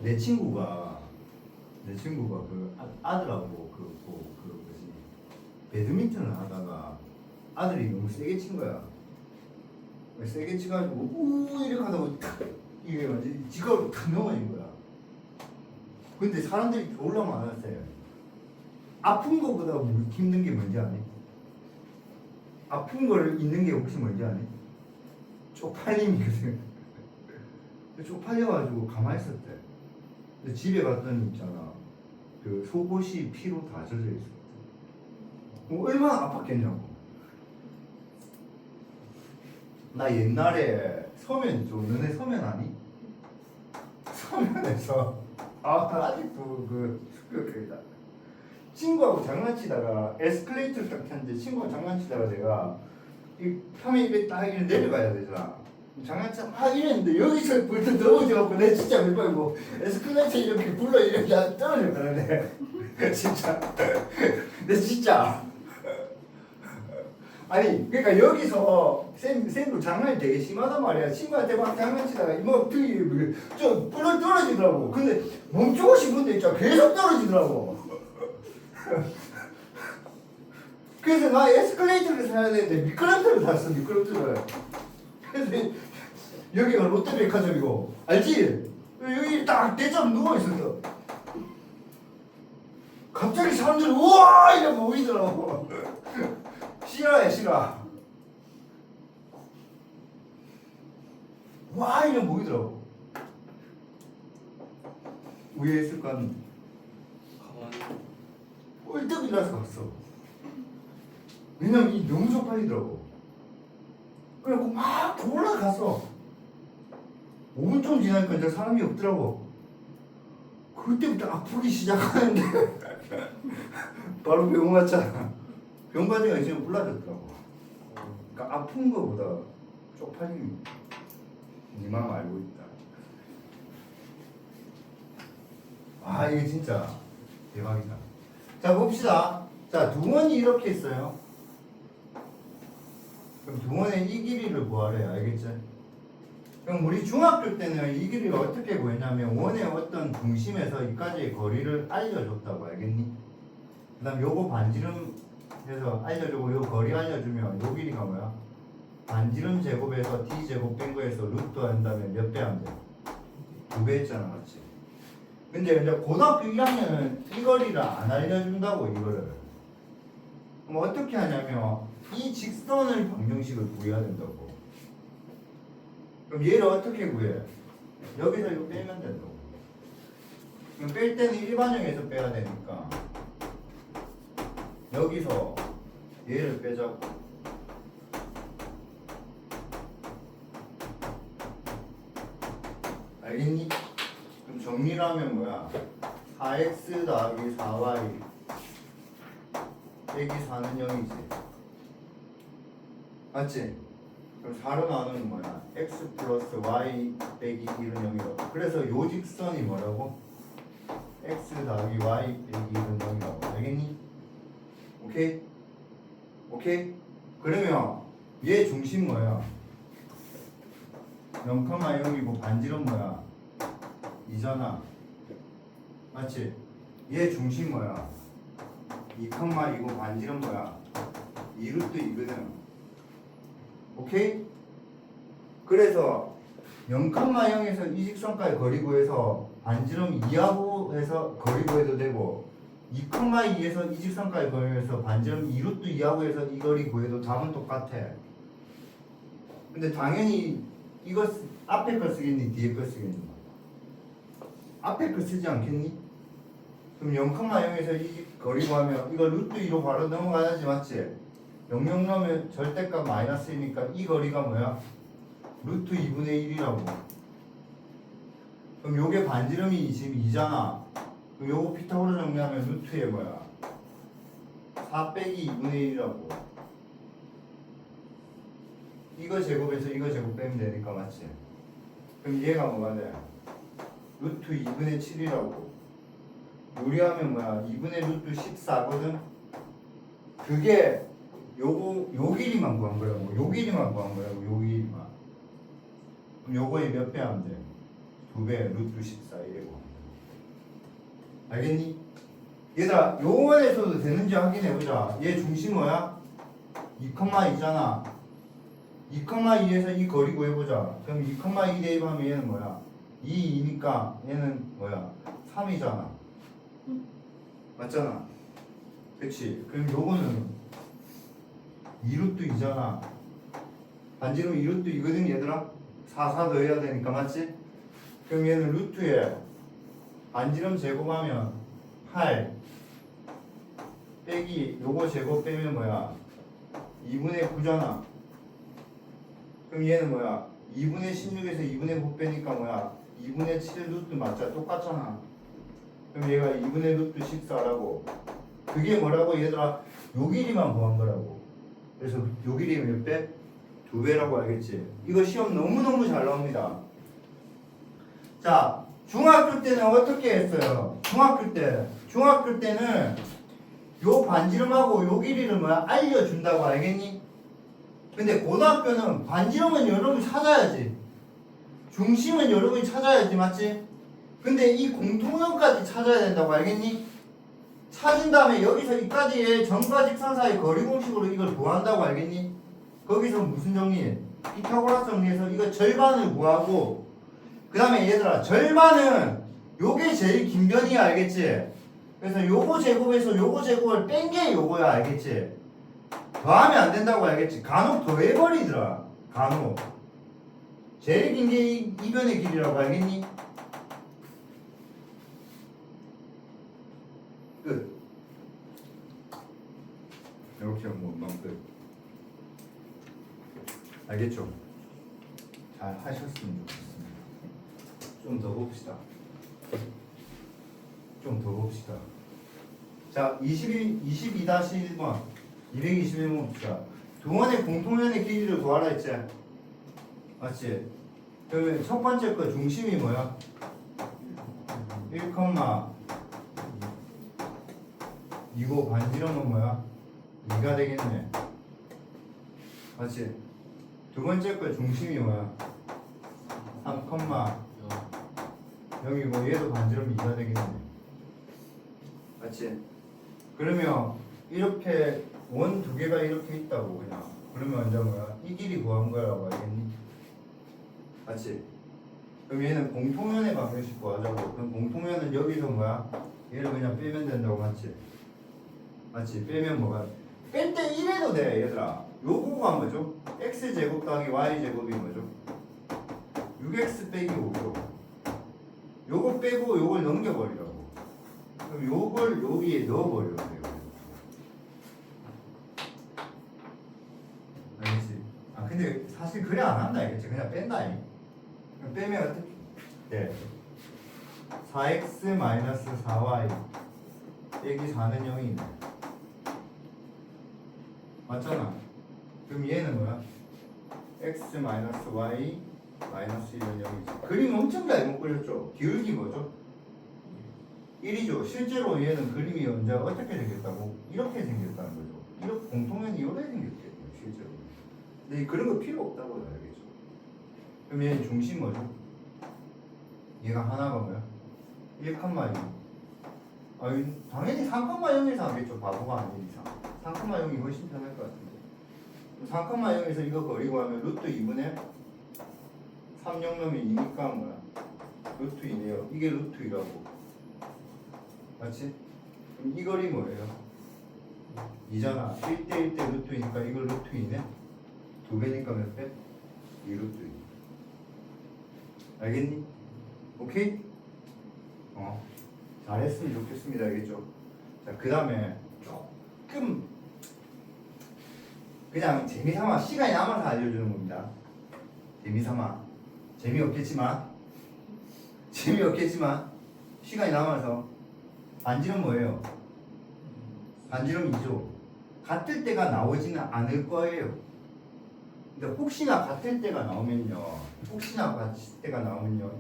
내 친구가 그 아들하고 그 뭐지 배드민턴을 하다가 아들이 너무 세게 친 거야. 세게 치가지고 우 이렇게 하다가 탁 이게 완전 지갑으로 탁 넘어진 거야. 근데 사람들이 졸라 많았어요. 아픈 거보다 힘든 게 뭔지 아니? 아픈 거를 잊는 게 혹시 뭔지 아니? 쪽팔림이거든. 쪽팔려가지고 가만히 있었대. 근데 집에 갔더니 있잖아. 그 속옷이 피로 다 젖어 있어. 얼마나 아팠겠냐고. 나 옛날에 서면 좀 너네 서면 아니? 서면에서 아직도 그 습격했다. 친구하고 장난치다가 에스컬레이터를 딱 탔는데 친구하고 장난치다가 내가 이 펴면 입에 딱 이렇게 내려가야 되잖아. 장난치다 막 이랬는데 여기서 벌써 넘어져갖고 내 진짜 몇 번이고 에스컬레이터 이렇게 굴러 이렇게 떨어져 가는데 진짜 내 진짜 아니 그러니까 여기서 쌤도 장난이 되게 심하단 말이야. 친구한테 막 장난치다가 이모 등이 좀 떨어지더라고. 근데 멈추고 싶은데 있잖아 계속 떨어지더라고. 그래서 나 에스컬레이터를 사야 되는데 미끄럼틀을 탔어. 미끄럼틀을. 그래서 여기가 롯데백화점이고 알지? 여기 딱 대점 누워있었어. 갑자기 사람들이 우와 이러고 모이더라고. 싫어해 싫어. 와 이러고 모이더라고. 왜 했을까? 가만히. 꼴떡이라서 갔어. 왜냐면 이 너무 쪽팔리더라고. 그래갖고 막 올라갔어. 5분 좀 지나니까 이제 사람이 없더라고. 그때부터 아프기 시작하는데 바로 병원 갔잖아. 병원 가니까 지금 불나졌더라고. 그러니까 아픈 거보다 쪽팔림이 네 마음 알고 있다. 아 이게 진짜 대박이다. 자 봅시다. 자 두 원이 이렇게 있어요. 그럼 두원의 이 길이를 구하래. 알겠지? 그럼 우리 중학교 때는 이 길이를 어떻게 구했냐면 원의 어떤 중심에서 이까지의 거리를 알려줬다고. 알겠니? 그 다음 요거 반지름해서 알려주고 요 거리 알려주면 요 길이가 뭐야? 반지름 제곱에서 d제곱 뺀 거에서 루트 한다면 몇 배 안 돼? 2배 했잖아. 맞지? 근데 이제 고등학교 1학년은 이 거리를 안 알려준다고. 이거를 그럼 어떻게 하냐면 이 직선을 방정식을 구해야 된다고. 그럼 얘를 어떻게 구해? 여기서 이거 빼면 된다고. 그럼 뺄 때는 일반형에서 빼야 되니까 여기서 얘를 빼자고. 알겠니? 그럼 정리를 하면 뭐야? 4x 더하기 4y 빼기 4는 0이지. 맞지? 그럼 4로 나누면 뭐야? x 플러스 y 빼기 1은 0이라고. 그래서 요 직선이 뭐라고? x 더하기 y 빼기 1은 0이라고. 알겠니? 오케이? 오케이? 그러면 얘 중심 뭐야? 0,0이고 반지름 뭐야? 2잖아. 맞지? 얘 중심 뭐야? 2,2고 반지름 뭐야? 2루트 2거든. 오케이? 그래서 0,0에서 이 직선까지 거리 구해서 반지름 2하고 해서 거리 구해도 되고 2,2에서 이 직선까지 거리해서 반지름 2루트 2하고 해서 이 거리 구해도 답은 똑같아. 근데 당연히 이거 앞에 거 쓰겠니? 뒤에 거 쓰겠니? 앞에 거 쓰지 않겠니? 그럼 0,0에서 이 거리 구하면 이거 루트 2로 바로 넘어가야지. 맞지? 0,0 넣으면 절대값 마이너스이니까 이 거리가 뭐야? 루트 2분의 1이라고. 그럼 요게 반지름이 지금 2잖아. 그럼 요거 피타고라 정리하면 루트에 뭐야? 4 빼기 2분의 1이라고. 이거 제곱에서 이거 제곱 빼면 되니까. 맞지? 그럼 얘가 뭐가 돼? 루트 2분의 7이라고. 요리하면 뭐야? 2분의 루트 14거든? 그게 요 길이만 구한 거라고. 요 길이만 구한 거라고. 요 길이만. 그럼 요거에 몇 배 하면 돼? 2배 루트 14 이래고. 알겠니? 얘들아 요원에서도 되는지 확인해보자. 얘 중심 뭐야? 2,2잖아 2,2에서 이 거리 구해보자. 그럼 2,2 대입하면 얘는 뭐야? 2니까 얘는 뭐야? 3이잖아. 맞잖아. 그치? 그럼 요거는 2루트 2잖아. 반지름 2루트 2거든 얘들아? 4 더해야 되니까. 맞지? 그럼 얘는 루트에 반지름 제곱하면 8 빼기 요거 제곱 빼면 뭐야? 2분의 9잖아. 그럼 얘는 뭐야? 2분의 16에서 2분의 9 빼니까 뭐야? 2분의 7 루트 맞자. 똑같잖아. 그럼 얘가 2분의 루트 14라고. 그게 뭐라고 얘들아? 요 길이만 구한 거라고. 그래서 요 길이 몇 배? 2배라고. 알겠지? 이거 시험 너무너무 잘 나옵니다. 자, 중학교 때는 어떻게 했어요? 중학교 때는 요 반지름하고 요 길이를 뭐야? 알려준다고. 알겠니? 근데 고등학교는 반지름은 여러분이 찾아야지. 중심은 여러분이 찾아야지. 맞지? 근데 이 공통점까지 찾아야 된다고. 알겠니? 찾은 다음에 여기서 이까지의 점과 직선 사이 거리 공식으로 이걸 구한다고. 알겠니? 거기서 무슨 정리? 피타고라스 정리해서 이거 절반을 구하고, 그 다음에 얘들아 절반은 요게 제일 긴 변이야. 알겠지? 그래서 요거 제곱에서 요거 제곱을 뺀 게 요거야. 알겠지? 더하면 안 된다고. 알겠지? 간혹 더해버리더라. 간혹 제일 긴 게 이 변의 길이라고. 알겠니? 끝. 이렇게 하면 끝. 알겠죠? 잘 하셨으면 좋겠습니다. 좀 더 봅시다. 자, 22-1번 221번 봅시다. 두원의 공통면의 길이를 구하라 했지? 맞지? 그러면 첫 번째 거 중심이 뭐야? 1,2고 반지름은 뭐야? 2가 되겠네. 맞지? 두 번째 거 중심이 뭐야? 3, 여기 뭐 얘도 반지름 2가 되겠네. 맞지? 그러면 이렇게 원 두 개가 이렇게 있다고 그냥. 그러면 이제 뭐야? 이 길이 구한 거라고 알겠니? 맞지? 그럼 얘는 공통면의 방정식 구하자고. 그럼 공통면은 여기서 뭐야? 얘를 그냥 빼면 된다고. 맞지? 맞지? 빼면 뭐가? 뺄 때 이래도 돼 얘들아. 요거가 뭐죠? x제곱 더하기 y제곱이 뭐죠? 6x 빼기 5죠. 요거 빼고 요걸 넘겨버리라고. 그럼 요걸 여기에 넣어버려야 돼요. 알겠지? 아 근데 사실 그래 안 한다 알겠지? 그냥 뺀다. 그럼 빼면 어떻게? 네. 4x 마이너스 4y 빼기 4는 0이네. 맞잖아. 그럼 얘는 뭐야? x 마이너스 y 마이너스 1은 0이지. 그림 엄청 잘 못 그렸죠? 기울기 뭐죠? 1이죠. 실제로 얘는 그림이 언제 어떻게 생겼다고? 이렇게 생겼다는 거죠. 이렇게 공통면이 이렇게 생겼대요. 실제로. 근데 그런 거 필요 없다고 알겠죠? 그럼 얘는 중심 뭐죠? 얘가 하나가 뭐야? 1,2. 당연히 3,0에서 하겠죠. 바보가 아닌 이상. 3,0이 훨씬 편할 것 같은데. 3,0에서 이거 버리고 하면 루트 2분의 3,0놈이 2니까 뭐야? 루트 2네요. 이게 루트 2라고. 맞지? 그럼 이 거리 뭐예요? 2잖아. 1대 1대 루트 2니까 이걸 루트 2네? 2배니까 몇 배? 2 루트 2. 알겠니? 오케이? 잘했으면 좋겠습니다. 알겠죠? 자, 그 다음에 조금 그냥 재미삼아 시간이 남아서 알려주는 겁니다. 재미삼아. 재미없겠지만 시간이 남아서 반지름 뭐예요? 반지름 2죠. 같을 때가 나오지는 않을 거예요. 근데 혹시나 같을 때가 나오면요.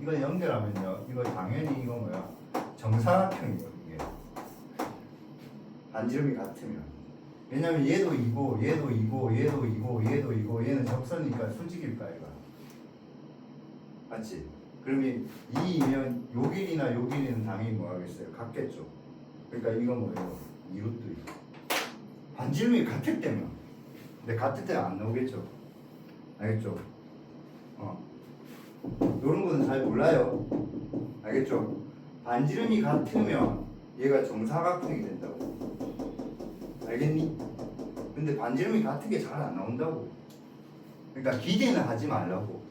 이걸 연결하면요. 이거 당연히 이거 뭐야? 정사각형이에요. 이게 반지름이 같으면. 왜냐면 얘도 2고 얘도 2고 얘도 2고 얘도 2고 얘는 접선이니까 수직일까 얘가. 맞지? 그러면 2이면 요 길이나 요 길이는 당연히 뭐 하겠어요? 같겠죠. 그러니까 이건 뭐예요? 2루트 2. 반지름이 같을 때면. 근데 같을 때는 안 나오겠죠. 알겠죠? 요런 거는 잘 몰라요. 알겠죠? 반지름이 같으면 얘가 정사각형이 된다고. 알겠니? 근데 반지름이 같은 게 잘 안 나온다고. 그러니까 기대는 하지 말라고.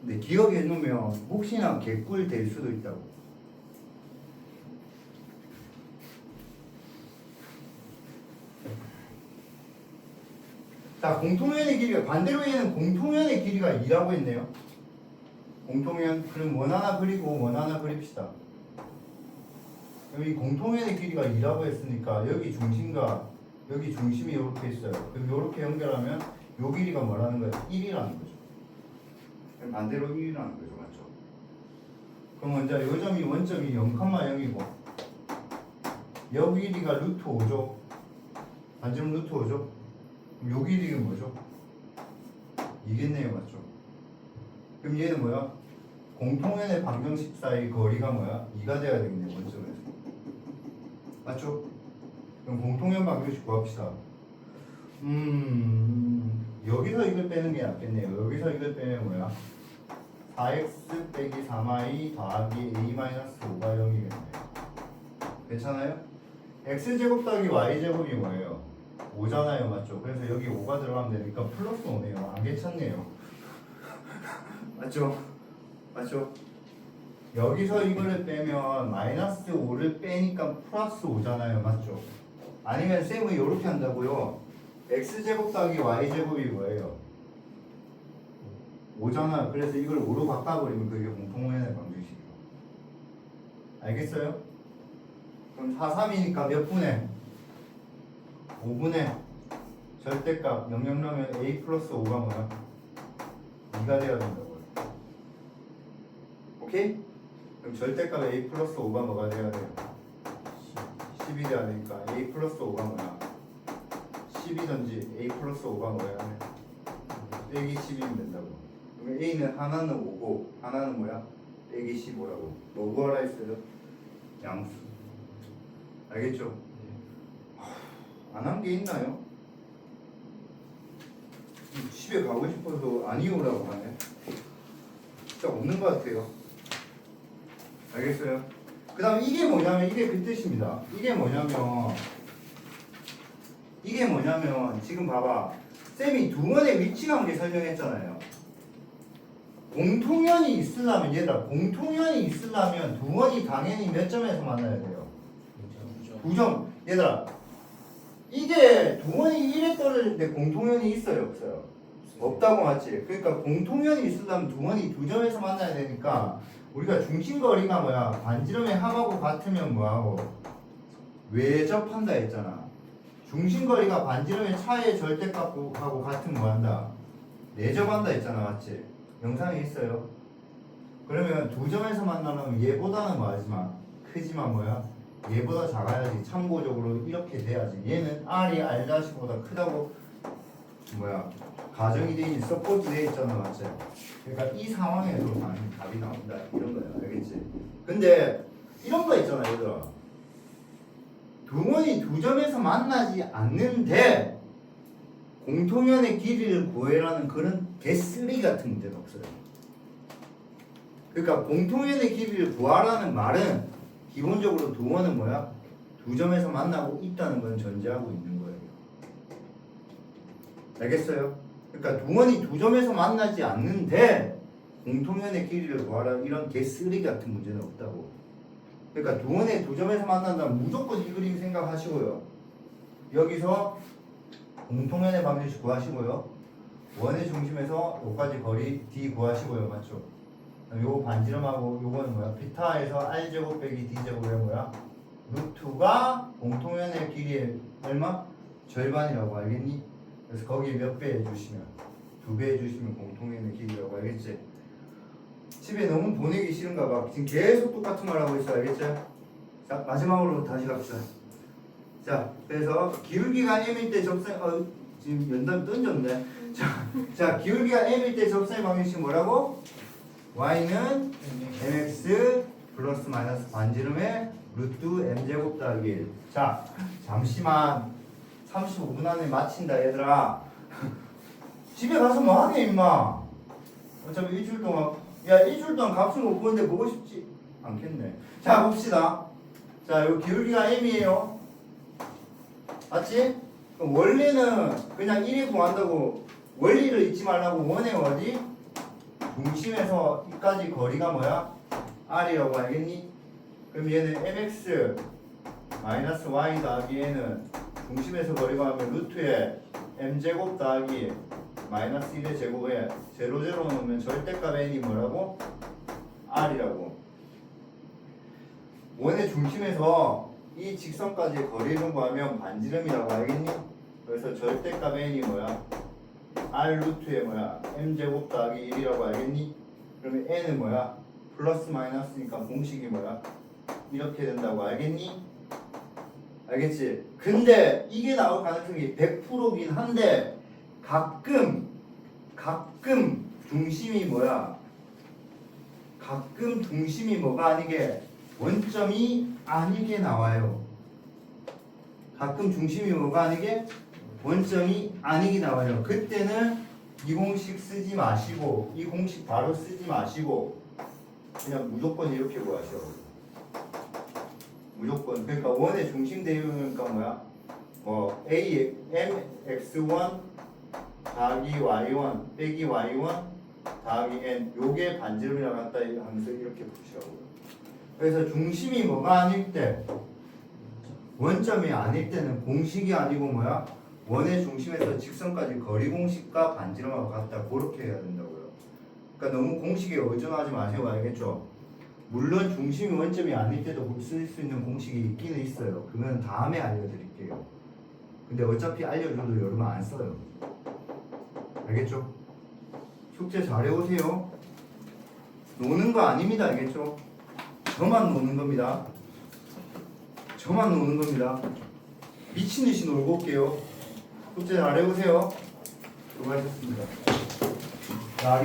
근데 기억해 놓으면 혹시나 개꿀 될 수도 있다고. 자, 공통면의 길이가 반대로 얘는 공통면의 길이가 2라고 했네요. 공통면. 그럼 원 하나 그리고 원 하나 그립시다. 여기 공통면의 길이가 2라고 했으니까 여기 중심과 여기 중심이 이렇게 있어요. 그럼 이렇게 연결하면 요 길이가 뭐라는 거예요? 1이라는 거죠. 그럼 반대로 1이라는 거죠. 맞죠? 그럼 먼저 요 점이 원점이 0,0이고 요 길이가 루트 5죠. 반지름 루트 5죠. 그럼 요 길이가 뭐죠? 이겠네요. 맞죠? 그럼 얘는 뭐야? 공통면의 방정식 사이 거리가 뭐야? 2가 돼야 되겠네요. 원점에서. 맞죠? 그럼 공통면 방정식 구합시다. 여기서 이걸 빼는 게 낫겠네요. 여기서 이걸 빼면 뭐야? 4x 빼기 3y 더하기 a-5가 0이겠네요. 괜찮아요? x제곱 더하기 y제곱이 뭐예요? 5잖아요. 맞죠? 그래서 여기 5가 들어가면 되니까 플러스 5네요. 안 괜찮네요. 맞죠? 맞죠? 여기서 이거를 빼면 마이너스 5를 빼니까 플러스 5잖아요. 맞죠? 아니면 쌤은 이렇게 한다고요. x제곱 더하기 y제곱이 뭐예요? 5잖아. 그래서 이걸 5로 바꿔버리면 그게 공통면의 방정식이에요. 알겠어요? 그럼 4, 3이니까 몇 분의? 5분의 절대값 0 넣으면 a 플러스 5가 뭐야? 2가 돼야 된다고요. 오케이? 그럼 절대값 a 플러스 5가 뭐가 돼야 돼요? 10이 돼야 되니까 a 플러스 5가 뭐야? 10이든지 a 플러스 5가 뭐야? 빼기 10이면 된다고. 그러면 A는 하나는 5고 하나는 뭐야? 빼기 15라고. 뭐 구하라 했어요? 양수. 알겠죠? 안 한 게 있나요? 집에 가고 싶어서 아니오라고 하네. 진짜 없는 것 같아요. 알겠어요? 그 다음 이게 뭐냐면 이게 그 뜻입니다. 이게 뭐냐면 지금 봐봐. 쌤이 두 번의 위치관계 설명했잖아요. 공통연이 있으려면 얘들아 공통연이 있으려면 두 번이 당연히 몇 점에서 만나야 돼요? 9점. 얘들아 이게 두 번이 1에 떨어지는데 공통연이 있어요 없어요? 없다고 맞지? 그러니까 공통연이 있으려면 두 번이 2점에서 만나야 되니까 우리가 중심거리가 뭐야? 반지름의 합하고 같으면 뭐하고? 외접한다 했잖아. 중심거리가 반지름의 차이의 절대값하고 같으면 뭐한다? 내접한다 했잖아 맞지? 영상에 있어요. 그러면 2점에서 만나면 얘보다는 뭐하지만 크지만 뭐야? 얘보다 작아야지. 참고적으로 이렇게 돼야지. 얘는 R이 R-보다 크다고 뭐야? 가정이 돼 있는 서포트 돼 있잖아 맞지? 그러니까 이 상황에서 당연히 답이 나온다 이런 거야 알겠지? 근데 이런 거 있잖아 얘들아 두 번이 2점에서 만나지 않는데 공통연의 길이를 구해라는 그런 개쓰리 같은 문제는 없어요. 그러니까 공통연의 길이를 구하라는 말은 기본적으로 두 번은 뭐야? 2점에서 만나고 있다는 건 전제하고 있는 거예요. 알겠어요? 그러니까 두 번이 2점에서 만나지 않는데 공통연의 길이를 구하라 이런 개쓰리 같은 문제는 없다고. 그러니까 두 번에 2점에서 만난다면 무조건 이 그림 생각하시고요. 여기서 공통연의 방정식 구하시고요. 원의 중심에서 여기까지 거리 D 구하시고요. 맞죠? 요 반지름하고 요거는 뭐야? 비타에서 R제곱 빼기 D제곱이 뭐야? 루트가 공통연의 길이의 얼마? 절반이라고 알겠니? 그래서 거기에 몇 배 해주시면 2배 해주시면 공통연의 길이라고 알겠지? 집에 너무 보내기 싫은가 봐. 지금 계속 똑같은 말 하고 있어 알겠지? 자 마지막으로 다시 갑시다. 자 그래서 기울기가 M일 때 접선 지금 연단 던졌네. 자 기울기가 M일 때 접선의 방정식 뭐라고? Y는 mx 플러스 마이너스 반지름의 루트 m제곱 더하기 1. 자 잠시만 35분 안에 마친다 얘들아. 집에 가서 뭐 하게 임마. 어차피 일주일 동안 일주일 동안 값을 못 보는데 보고 싶지 않겠네. 자 봅시다. 자 요 기울기가 m이에요. 맞지? 그럼 원리는 그냥 1이 구한다고 원리를 잊지 말라고 원의 어디? 중심에서 이까지 거리가 뭐야? R이라고 알겠니? 그럼 얘는 mx 마이너스 y 더하기 얘는 중심에서 거리가 하면 루트에 m제곱 더하기 마이너스 1의 제곱에 0, 0 넣으면 절대값 n이 뭐라고? R이라고. 원의 중심에서 이 직선까지 거리를 구하면 반지름이라고 알겠니? 그래서 절대값 n이 뭐야? R 루트에 뭐야? m제곱 더하기 1이라고 알겠니? 그러면 n은 뭐야? 플러스 마이너스니까 공식이 뭐야? 이렇게 된다고 알겠니? 알겠지? 근데 이게 나올 가능성이 100%긴 한데 가끔 중심이 뭐야? 가끔 중심이 뭐가 아니게 원점이 아니게 나와요. 가끔 중심이 뭐가 아니게 원점이 아니게 나와요. 그때는 이 공식 쓰지 마시고 이 공식 바로 쓰지 마시고 그냥 무조건 이렇게 구하셔. 무조건. 그러니까 원의 중심 대응이니까 뭐야? A mx1 더하기 y1 빼기 y1 더하기 n 요게 반지름이라고 한다 하면서 이렇게 푸시라고요. 그래서 중심이 뭐가 아닐 때 원점이 아닐 때는 공식이 아니고 뭐야? 원의 중심에서 직선까지 거리 공식과 반지름하고 같다. 그렇게 해야 된다고요. 그러니까 너무 공식에 의존하지 마세요. 알겠죠? 물론 중심이 원점이 아닐 때도 쓸 수 있는 공식이 있기는 있어요. 그건 다음에 알려드릴게요. 근데 어차피 알려줘도 여러분 안 써요. 알겠죠? 숙제 잘해오세요. 노는 거 아닙니다. 알겠죠? 저만 노는 겁니다. 저만 노는 겁니다. 미친듯이 놀고 올게요. 숙제 잘해오세요. 수고하셨습니다. 자,